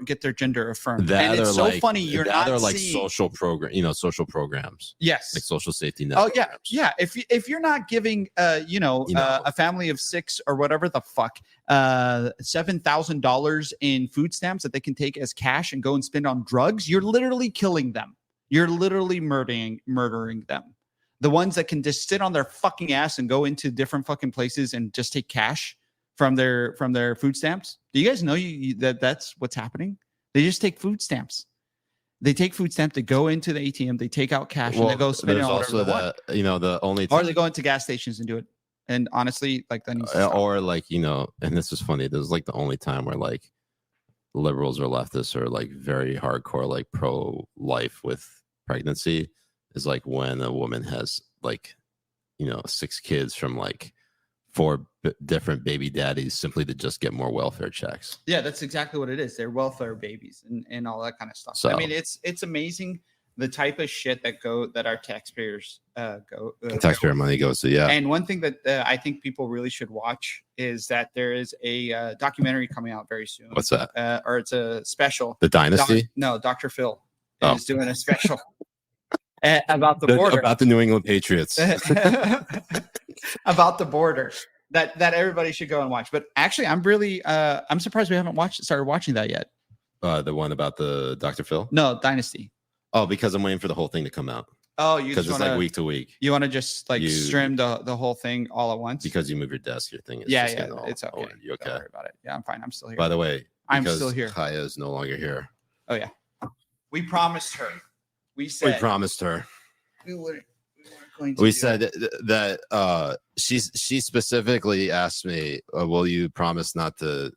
get their gender affirmed. That and it's so funny. You're not like seeing social programs. Yes. Like social safety net. Oh programs. yeah. If you're not giving a family of 6 or whatever the fuck $7,000 in food stamps that they can take as cash and go and spend on drugs, you're literally killing them. You're literally murdering them. The ones that can just sit on their fucking ass and go into different fucking places and just take cash from their food stamps. Do you guys know that's what's happening? They just take food stamps. They take food stamps. They go into the ATM. They take out cash and they go spend it on whatever they want. The only or they go into gas stations and do it. And honestly, like that needs to stop. Or like and this is funny. This is like the only time where like liberals or leftists are like very hardcore, like pro life with pregnancy, is like when a woman has like 6 kids from like 4 different baby daddies simply to just get more welfare checks. Yeah, that's exactly what it is. They're welfare babies and all that kind of stuff. So, I mean, it's amazing the type of shit that our taxpayers taxpayer money goes to. Yeah. And one thing that I think people really should watch is that there is a documentary coming out very soon. What's that? Or it's a special. The Dynasty? No, Dr. Phil is doing a special about the border, about the New England Patriots. About the border that everybody should go and watch. But actually, I'm surprised we haven't started watching that yet. The one about the Dr. Phil? No, Dynasty. Oh, because I'm waiting for the whole thing to come out. Oh, because it's like week to week. You want to just like stream the whole thing all at once? Because you move your desk, your thing is it's okay. You okay? Don't worry about it. Yeah, I'm fine. I'm still here. By the way, I'm still here. Chaya is no longer here. Oh yeah, we promised her. We promised her. We weren't going to. We said that she specifically asked me, "Will you promise not to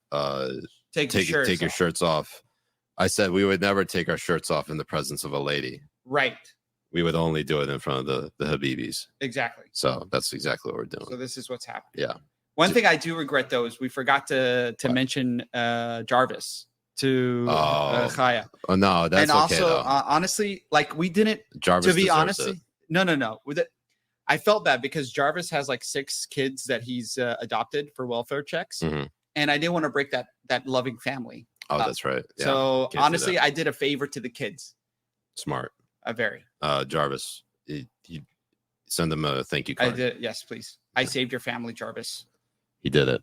take your shirts off?" I said we would never take our shirts off in the presence of a lady. Right. We would only do it in front of the Habibis. Exactly. So that's exactly what we're doing. So this is what's happening. Yeah. One thing I do regret though is we forgot to mention Jarvis to Chaya. Oh no, that's and okay. Also, honestly, like we didn't. Jarvis, to be honest, no. With it, I felt bad because Jarvis has like 6 kids that he's adopted for welfare checks, and I didn't want to break that loving family. Oh, that's right. Yeah, so honestly, I did a favor to the kids. Smart. Very. Jarvis, you send them a thank you card. I did. Yes, please. I saved your family, Jarvis. He did it.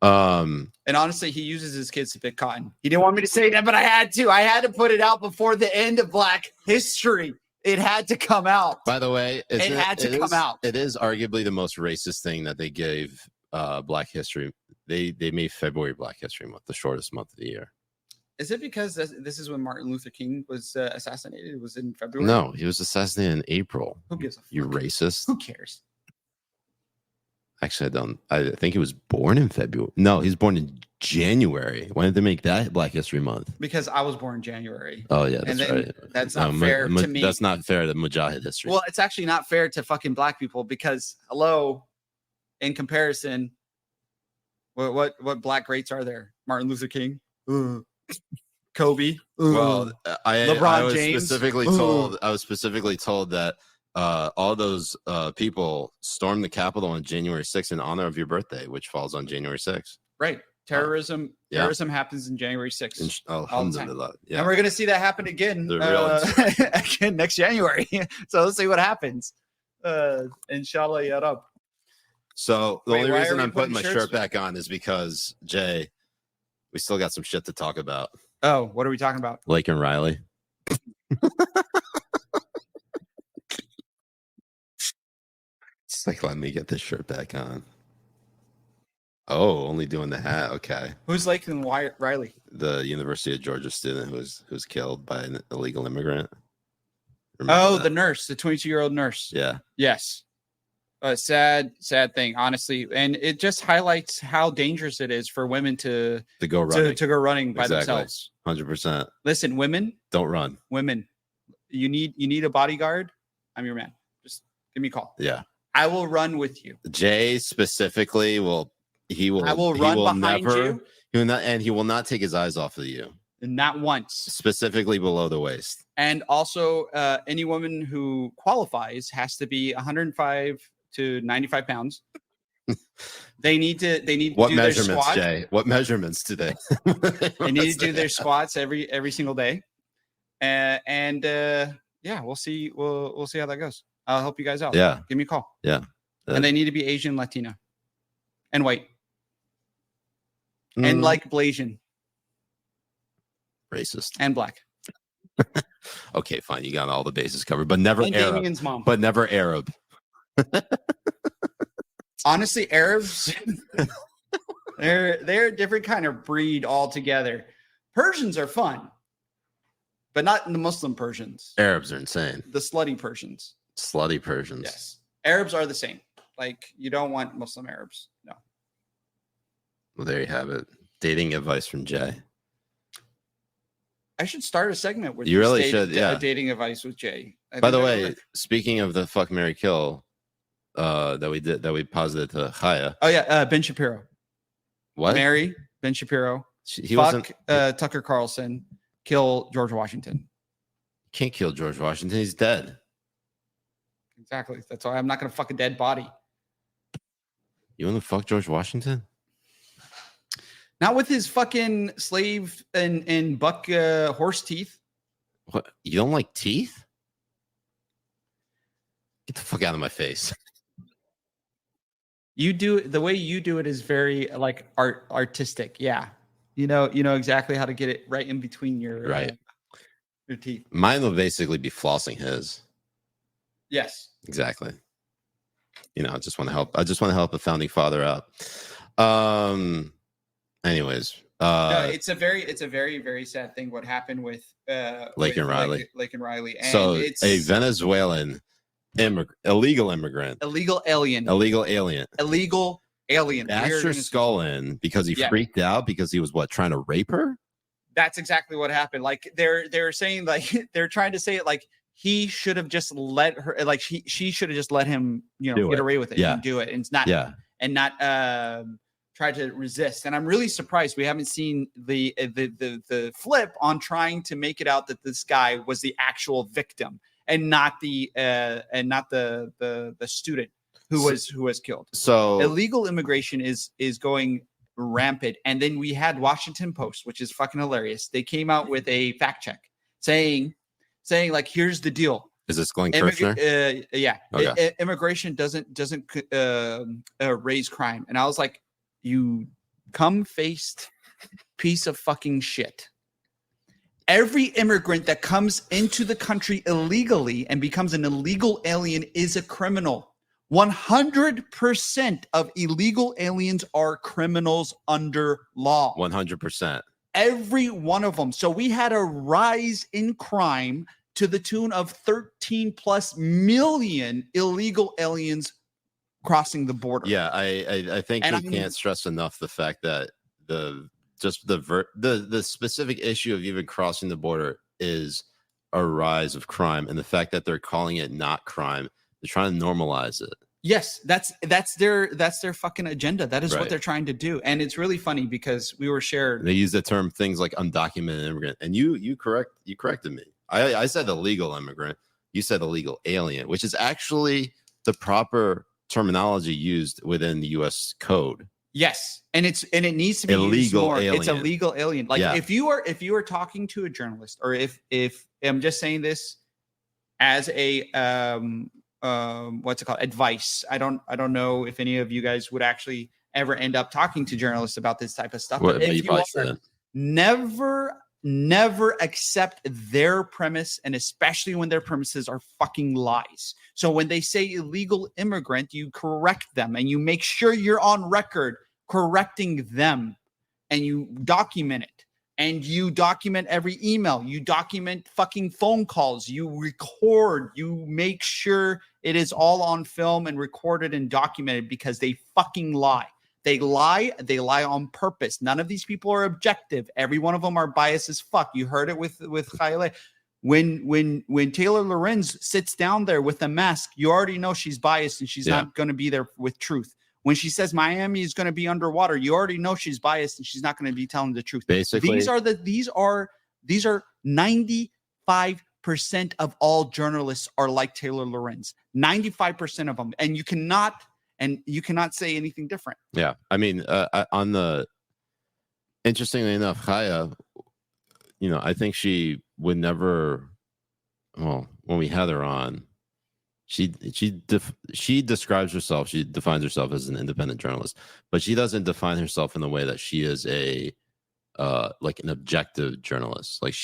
And honestly, he uses his kids to pick cotton. He didn't want me to say that, but I had to. I had to put it out before the end of Black History. It had to come out. By the way, it had to come out. It is arguably the most racist thing that they gave Black History. They made February Black History Month, the shortest month of the year. Is it because this is when Martin Luther King was assassinated? It was in February? No, he was assassinated in April. Who gives a fuck? You racist. Who cares? Actually, I think he was born in February. No, he's born in January. Why did they make that Black History Month? Because I was born in January. Oh, yeah, that's right. That's not fair to me. That's not fair to Mujahid history. Well, it's actually not fair to fucking Black people because, hello, in comparison, what Black greats are there? Martin Luther King? Kobe? Well, LeBron James? I was specifically told that all those people stormed the Capitol on January 6th in honor of your birthday, which falls on January 6th. Right. Terrorism happens in January 6th. Alhamdulillah. Yeah. And we're going to see that happen again, again next January. So let's see what happens. Inshallah, ya Rab. So the only reason I'm putting my shirt back on is because, Jay, we still got some shit to talk about. Oh, what are we talking about? Lake and Riley. It's like, let me get this shirt back on. Oh, only doing the hat. Okay. Who's Lake and Riley? The University of Georgia student who's killed by an illegal immigrant. The nurse, the 22-year-old nurse. Yeah. Yes. A sad thing, honestly, and it just highlights how dangerous it is for women to go running, to go running by themselves. 100%. Listen, women, don't run. Women, you need a bodyguard. I'm your man. Just give me a call. Yeah, I will run with you. Jay specifically I will run behind you. He will not take his eyes off of you. Not once. Specifically below the waist. And also, any woman who qualifies has to be 105 to 95 pounds. They need to what do measurements, their squat. Jay? What measurements do they? They need to do their squats every single day. And we'll see. We'll see how that goes. I'll help you guys out. Yeah. Give me a call. Yeah. And they need to be Asian, Latina, and white. And like Blasian. Racist. And black. Okay, fine. You got all the bases covered, but never and Arab. Damien's mom. But never Arab. Honestly, Arabs, they're a different kind of breed altogether. Persians are fun, but not the Muslim Persians. Arabs are insane. The slutty Persians. Slutty Persians. Yes. Arabs are the same. Like, you don't want Muslim Arabs. No. Well, there you have it. Dating advice from Jay. I should start a segment with you really should. Yeah. Dating advice with Jay. By the way, speaking of the fuck, marry, kill that we posited to Chaya. Oh yeah, Ben Shapiro. What? Marry Ben Shapiro. He fuck Tucker Carlson. Kill George Washington. Can't kill George Washington. He's dead. Exactly. That's why I'm not going to fuck a dead body. You want to fuck George Washington? Not with his fucking slave and buck horse teeth. What? You don't like teeth? Get the fuck out of my face. You do the way you do it is very like artistic. Yeah. You know exactly how to get it right in between your teeth. Mine will basically be flossing his. Yes. Exactly. I just want to help. I just want to help a founding father out. Anyways, no, it's a very, very sad thing what happened with Lake and Riley. And so it's a Venezuelan illegal immigrant, illegal alien. Bashed her skull in because he freaked out because he was trying to rape her. That's exactly what happened. Like they're saying, like they're trying to say it like he should have just let her, like she should have just let him, get away with it and do it, and it's not, and not try to resist. And I'm really surprised we haven't seen the flip on trying to make it out that this guy was the actual victim and not the student who was killed. So illegal immigration is going rampant. And then we had Washington Post, which is fucking hilarious. They came out with a fact check saying like, here's the deal. Is this Glenn Kirshner? Yeah. Okay. Immigration doesn't raise crime. And I was like, you cum-faced piece of fucking shit. Every immigrant that comes into the country illegally and becomes an illegal alien is a criminal. 100% of illegal aliens are criminals under law. 100%. Every one of them. So we had a rise in crime to the tune of 13 plus million illegal aliens crossing the border. Yeah, I think we can't stress enough the fact that the specific issue of even crossing the border is a rise of crime, and the fact that they're calling it not crime, they're trying to normalize it. Yes, that's their fucking agenda. That is what they're trying to do, and it's really funny because we were shared. They use the term things like undocumented immigrant, and you corrected me. I said illegal immigrant. You said illegal alien, which is actually the proper terminology used within the U.S. code. Yes, and it needs to be illegal alien. It's a legal alien. Like if you are talking to a journalist, or if I'm just saying this as a what's it called, advice. I don't know if any of you guys would actually ever end up talking to journalists about this type of stuff. But if you are, never accept their premise, and especially when their premises are fucking lies. So when they say illegal immigrant, you correct them and you make sure you're on record correcting them, and you document it, and you document every email, you document fucking phone calls, you record, you make sure it is all on film and recorded and documented, because they fucking lie. They lie on purpose. None of these people are objective. Every one of them are biased as fuck. You heard it with Chaya. When Taylor Lorenz sits down there with a mask, you already know she's biased and she's not going to be there with truth. When she says Miami is going to be underwater, you already know she's biased and she's not going to be telling the truth. Basically, these are 95% of all journalists are like Taylor Lorenz. 95% of them, and you cannot say anything different. Yeah, I mean, interestingly enough, Chaya, I think she would never. Well, when we had her on, she describes herself. She defines herself as an independent journalist, but she doesn't define herself in the way that she is like an objective journalist. Like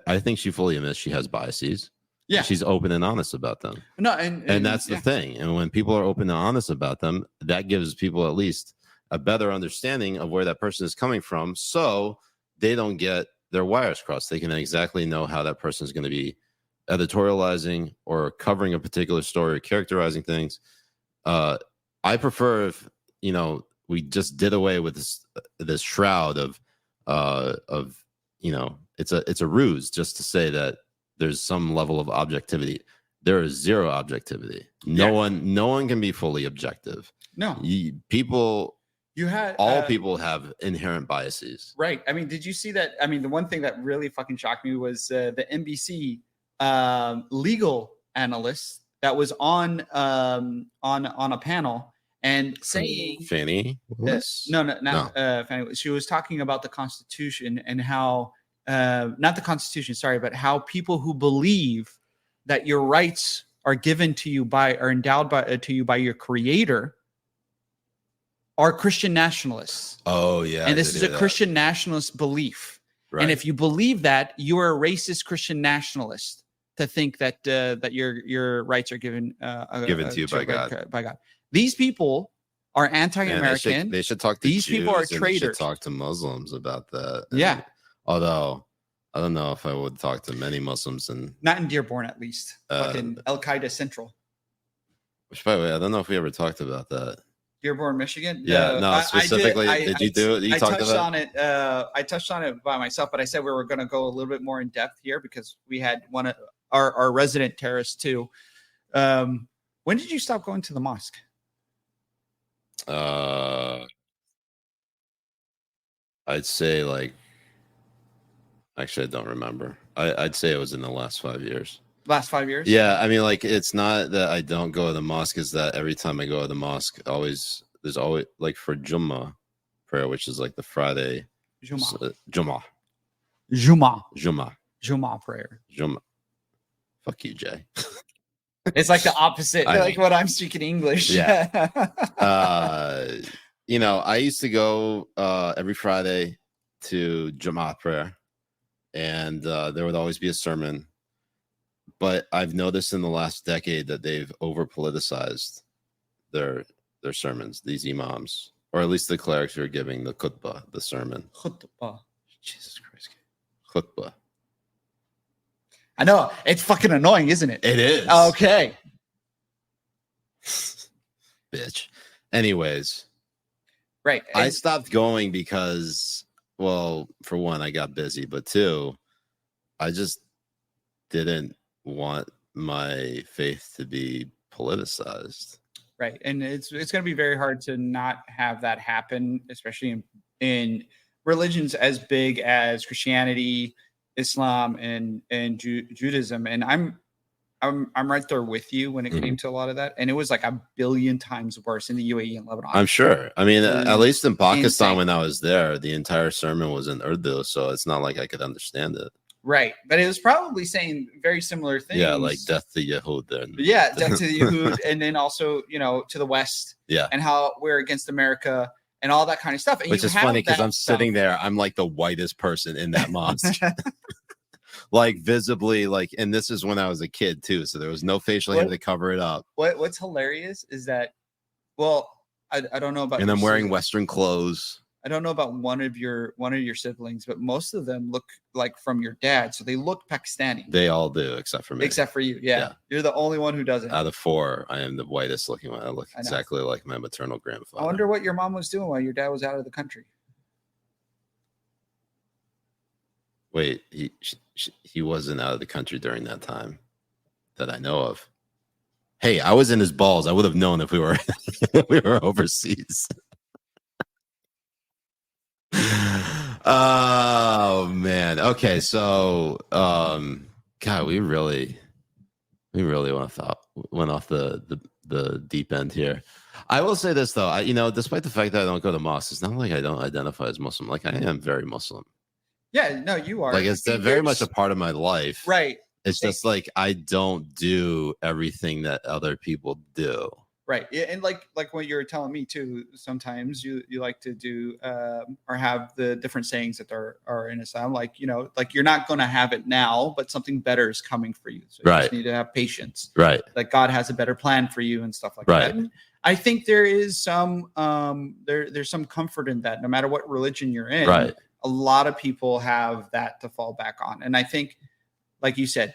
I think she fully admits she has biases. Yeah, she's open and honest about them. No, and that's the thing. And when people are open and honest about them, that gives people at least a better understanding of where that person is coming from, so they don't get their wires crossed. They can exactly know how that person is going to be editorializing or covering a particular story or characterizing things. I prefer if we just did away with this shroud of it's a ruse just to say that there's some level of objectivity. There is zero objectivity. No one can be fully objective. No, people have inherent biases. Right. I mean, did you see that? I mean, the one thing that really fucking shocked me was the NBC legal analyst that was on a panel and saying Fanny. Fanny. She was talking about the Constitution and how not the Constitution, sorry, but how people who believe that your rights are given to you endowed to you by your creator are Christian nationalists. Oh yeah. And this is a Christian nationalist belief. Right. And if you believe that, you are a racist Christian nationalist to think that that your rights are given to you by God. By God. These people are anti-American. They should talk to these Jews, people are traitors. They should talk to Muslims about that. Yeah. Although I don't know if I would talk to many Muslims and not in Dearborn, at least. Fucking Al Qaeda Central. Which, by the way, I don't know if we ever talked about that. Dearborn, Michigan. Yeah, no, specifically, did you do it? I touched on it. I touched on it by myself, but I said we were going to go a little bit more in depth here because we had one of our resident terrorists too. When did you stop going to the mosque? I'd say actually, I don't remember. I'd say it was in the last 5 years. Last 5 years? Yeah, I mean, it's not that I don't go to the mosque. It's that every time I go to the mosque, there's always for Jummah prayer, which is like the Friday. Jummah prayer. Jummah. Fuck you, Jay. It's like the opposite. Like what I'm speaking English. Yeah. I used to go every Friday to Jummah prayer, and there would always be a sermon. But I've noticed in the last decade that they've over politicized their sermons, these imams, or at least the clerics who are giving the khutbah, the sermon. Khutbah. Jesus Christ. Khutbah. I know. It's fucking annoying, isn't it? It is. Okay. Bitch. Anyways. Right. I stopped going because, well, for one, I got busy, but two, I just didn't want my faith to be politicized. Right. And it's going to be very hard to not have that happen, especially in religions as big as Christianity, Islam, and Judaism. And I'm right there with you when it came to a lot of that. And it was like a billion times worse in the UAE and Lebanon. I'm sure. I mean, at least in Pakistan, when I was there, the entire sermon was in Urdu, so it's not like I could understand it. Right. But it was probably saying very similar things. Yeah, like death to Yahud then. Yeah, death to the Yahud, and then also, to the West. Yeah. And how we're against America and all that kind of stuff. And which is funny because I'm sitting there, I'm like the whitest person in that mosque. Like visibly, and this is when I was a kid too, so there was no facial hair to cover it up. What's hilarious is that, well, I don't know about. And I'm wearing Western clothes. I don't know about one of your siblings, but most of them look like from your dad, so they look Pakistani. They all do, except for me. Except for you, yeah. You're the only one who doesn't. Out of 4, I am the whitest looking one. I look exactly like my maternal grandfather. I wonder what your mom was doing while your dad was out of the country. Wait, he wasn't out of the country during that time that I know of. Hey, I was in his balls. I would have known if we were overseas. Oh man. Okay, so God, we really went off the deep end here. I will say this though, despite the fact that I don't go to mosque, it's not like I don't identify as Muslim. Like I am very Muslim. Yeah, no, you are. Like it's very much a part of my life. Right. It's just like I don't do everything that other people do. Right. Yeah, and like what you were telling me too, sometimes you like to do or have the different sayings that are in Islam, like you're not going to have it now, but something better is coming for you. So you just need to have patience. Right. Like God has a better plan for you and stuff like that. And I think there is some there's some comfort in that, no matter what religion you're in. Right. A lot of people have that to fall back on. And I think, like you said,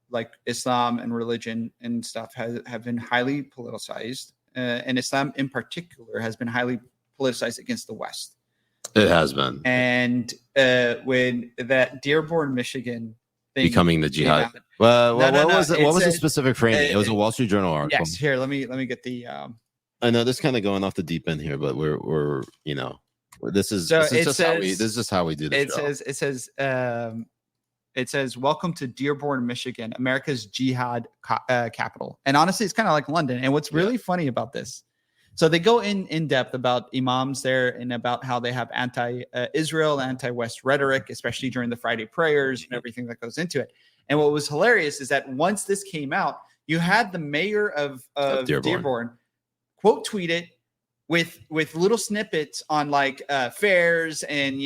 like Islam and religion and stuff have been highly politicized. And Islam in particular has been highly politicized against the West. It has been. And when that Dearborn, Michigan thing becoming the jihad. Well, what was the specific framing? It was a Wall Street Journal article. Yes, here, let me get the I know this kind of going off the deep end here, but we're this is just how we do this. It says, welcome to Dearborn, Michigan, America's jihad capital. And honestly, it's kind of like London. And what's really funny about this, so they go in depth about imams there and about how they have anti-Israel, anti-West rhetoric, especially during the Friday prayers and everything that goes into it. And what was hilarious is that once this came out, you had the mayor of Dearborn quote tweet it with little snippets on like fairs and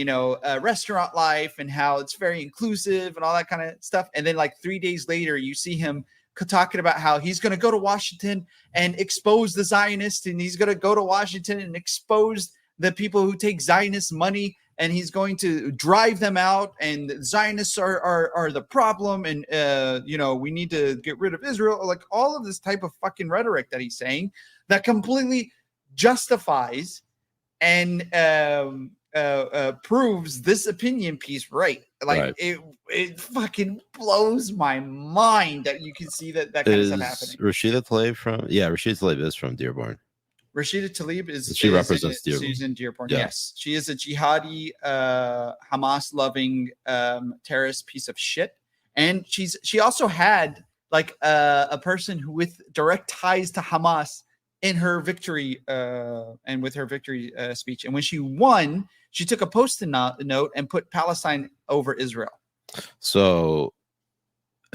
restaurant life and how it's very inclusive and all that kind of stuff. And then like 3 days later, you see him talking about how he's going to go to Washington and expose the Zionists, and he's going to go to Washington and expose the people who take Zionist money, and he's going to drive them out, and Zionists are the problem, and we need to get rid of Israel. Like all of this type of fucking rhetoric that he's saying that completely justifies and proves this opinion piece right. Like it fucking blows my mind that you can see that kind of stuff happening. Rashida Tlaib is from Dearborn. Rashida Tlaib she represents Dearborn. She's in Dearborn. Yeah. Yes, she is a jihadi, Hamas loving terrorist piece of shit, and she also had like a person who with direct ties to Hamas in her victory and with her victory speech. And when she won, she took a post-it note and put Palestine over Israel. So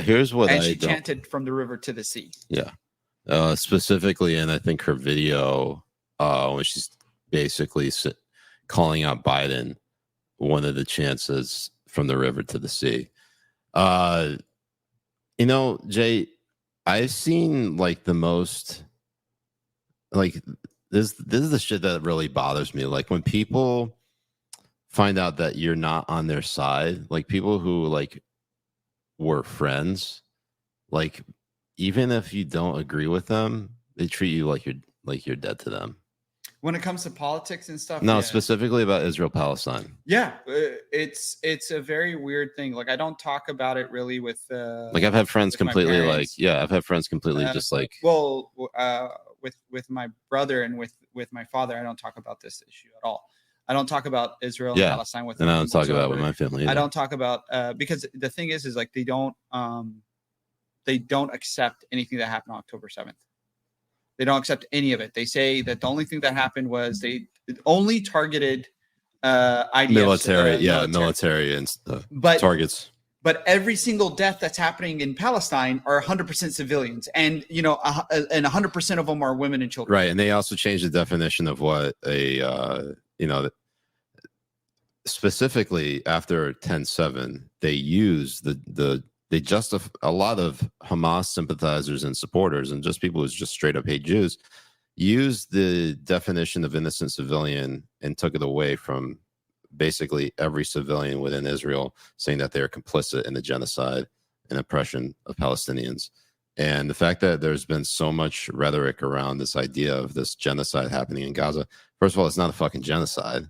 here's what she chanted from the river to the sea. Yeah. Specifically, and I think her video when she's basically calling out Biden, one of the chances from the river to the sea. Jay, I've seen like the most like this is the shit that really bothers me. Like when people find out that you're not on their side, like people who like were friends, like even if you don't agree with them, they treat you like you're dead to them. When it comes to politics and stuff. No, specifically about Israel-Palestine. Yeah, it's a very weird thing. Like I don't talk about it really with like I've had friends completely I've had friends completely just like with my brother and with my father, I don't talk about this issue at all. I don't talk about Israel and Palestine with them. And I don't talk about it with my family either. I don't talk about because the thing is like they don't accept anything that happened on October 7th. They don't accept any of it. They say that the only thing that happened was they only targeted IDF, military and targets. But every single death that's happening in Palestine are 100% civilians, and 100% of them are women and children. Right, and they also changed the definition of what specifically after 10/7, they use they justify a lot of Hamas sympathizers and supporters and just people who just straight up hate Jews used the definition of innocent civilian and took it away from basically every civilian within Israel, saying that they are complicit in the genocide and oppression of Palestinians. And the fact that there's been so much rhetoric around this idea of this genocide happening in Gaza, first of all, it's not a fucking genocide.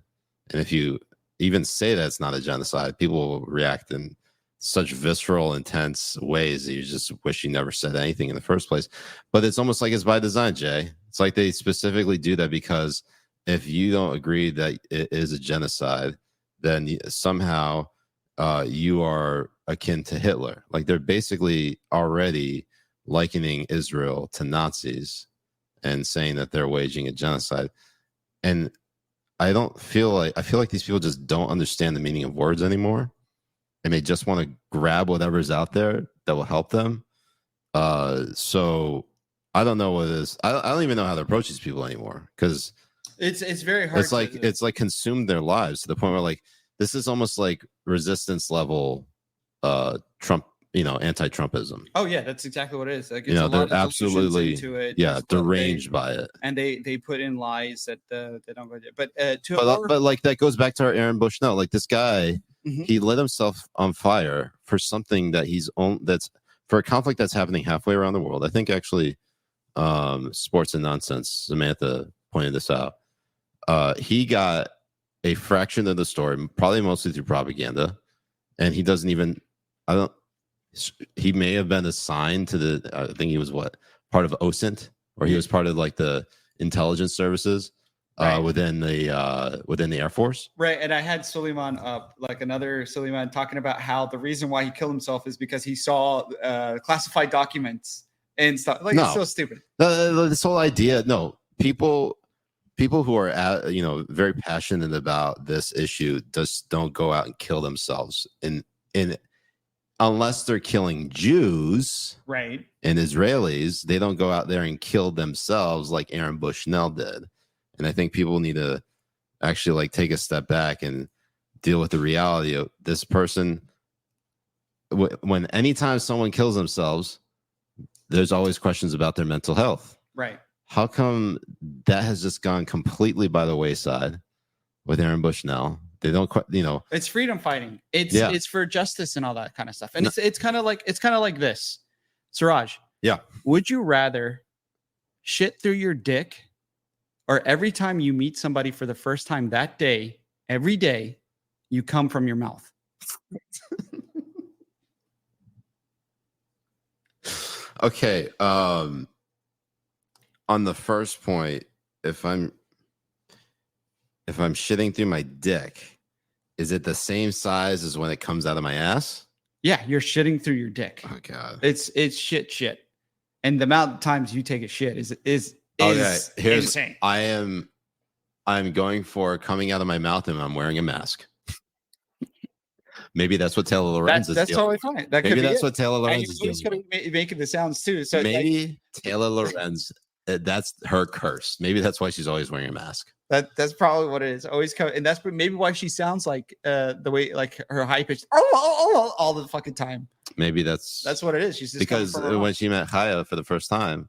And if you even say that it's not a genocide, people will react in such visceral, intense ways that you just wish you never said anything in the first place. But it's almost like it's by design, Jay. It's like they specifically do that because if you don't agree that it is a genocide, then somehow you are akin to Hitler. Like they're basically already likening Israel to Nazis and saying that they're waging a genocide. And I feel like these people just don't understand the meaning of words anymore. And they just want to grab whatever's out there that will help them. So I don't know what it is. I don't even know how to approach these people anymore because it's very hard. It's like consumed their lives to the point where like this is almost like resistance level Trump, anti-Trumpism. Oh yeah, that's exactly what it is. Like, they're absolutely into it. Yeah, deranged by it, and they put in lies that they don't go to. But like that goes back to our Aaron Bushnell. Like this guy, he lit himself on fire for something that that's for a conflict that's happening halfway around the world. I think actually, Sports and Nonsense, Samantha pointed this out. He got a fraction of the story, probably mostly through propaganda, and he doesn't even. He may have been assigned to I think he was part of OSINT, or he was part of like the intelligence services within the Air Force. Right. And I had Suleiman up, like another Suleiman, talking about how the reason why he killed himself is because he saw classified documents and stuff. Like, it's so stupid. This whole idea, people who are very passionate about this issue just don't go out and kill themselves in unless they're killing Jews, right, and Israelis. They don't go out there and kill themselves like Aaron Bushnell did. And I think people need to actually like take a step back and deal with the reality of this person. When anytime someone kills themselves, there's always questions about their mental health. Right. How come that has just gone completely by the wayside with Aaron Bushnell? They don't, it's freedom fighting. It's for justice and all that kind of stuff. And it's kind of like this, Siraj. Yeah. Would you rather shit through your dick, or every time you meet somebody for the first time that day, every day, you come from your mouth? Okay. On the first point, if I'm shitting through my dick, is it the same size as when it comes out of my ass? Yeah, you're shitting through your dick. Oh god. It's shit. And the amount of times you take a shit is insane. I'm going for coming out of my mouth and I'm wearing a mask. Maybe that's what Taylor Lorenz is. That's totally fine. Maybe that's what Taylor Lorenz is doing. He's going to be making the sounds too. So maybe Taylor Lorenz, that's her curse. Maybe that's why she's always wearing a mask. That's probably what it is. Always come, and that's maybe why she sounds like the way, like her high pitch all the fucking time. Maybe that's what it is. She's just because when she met Chaya for the first time,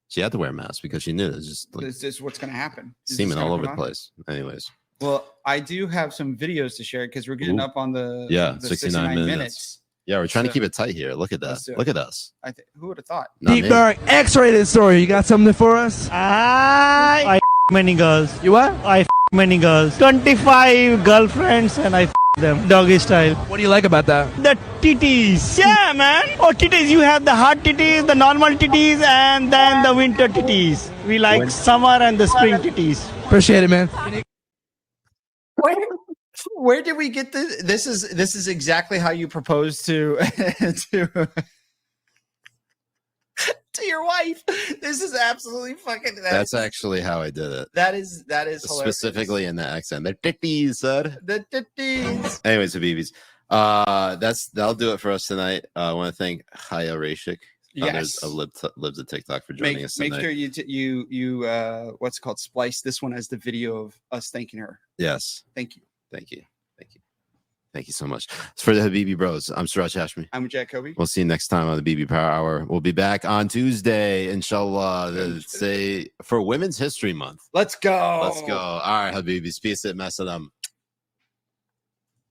she had to wear a mask because she knew it's just like, this is what's going to happen. Semen all over the place. Anyways, well, I do have some videos to share because we're getting up on the 69 minutes. Yeah, we're trying to keep it tight here. Look at that. Look at us. Who would have thought? Deep dark X-rated story. You got something for us? I many girls. You what? I many girls. 25 girlfriends and I them doggy style. What do you like about that? The titties. Yeah, man. Oh, titties. You have the hot titties, the normal titties, and then the winter titties. We like summer and the spring titties. Appreciate it, man. Where did we get this? This is exactly how you propose to to your wife. This is absolutely fucking. That's actually how I did it. That is specifically in the accent. The titties, sir. The titties. Anyways, Habibis, that'll do it for us tonight. I want to thank Chaya Raichik. Yes, lives at TikTok for joining us tonight. Make sure you what's it called, splice this one as the video of us thanking her. Yes. Thank you. Thank you. Thank you. Thank you so much. It's for the Habibi Bros. I'm Siraj Hashmi. I'm Jay Kobbe. We'll see you next time on the BB Power Hour. We'll be back on Tuesday, inshallah. Say for Women's History Month. Let's go. Let's go. All right, Habibis. Peace it, mess it up.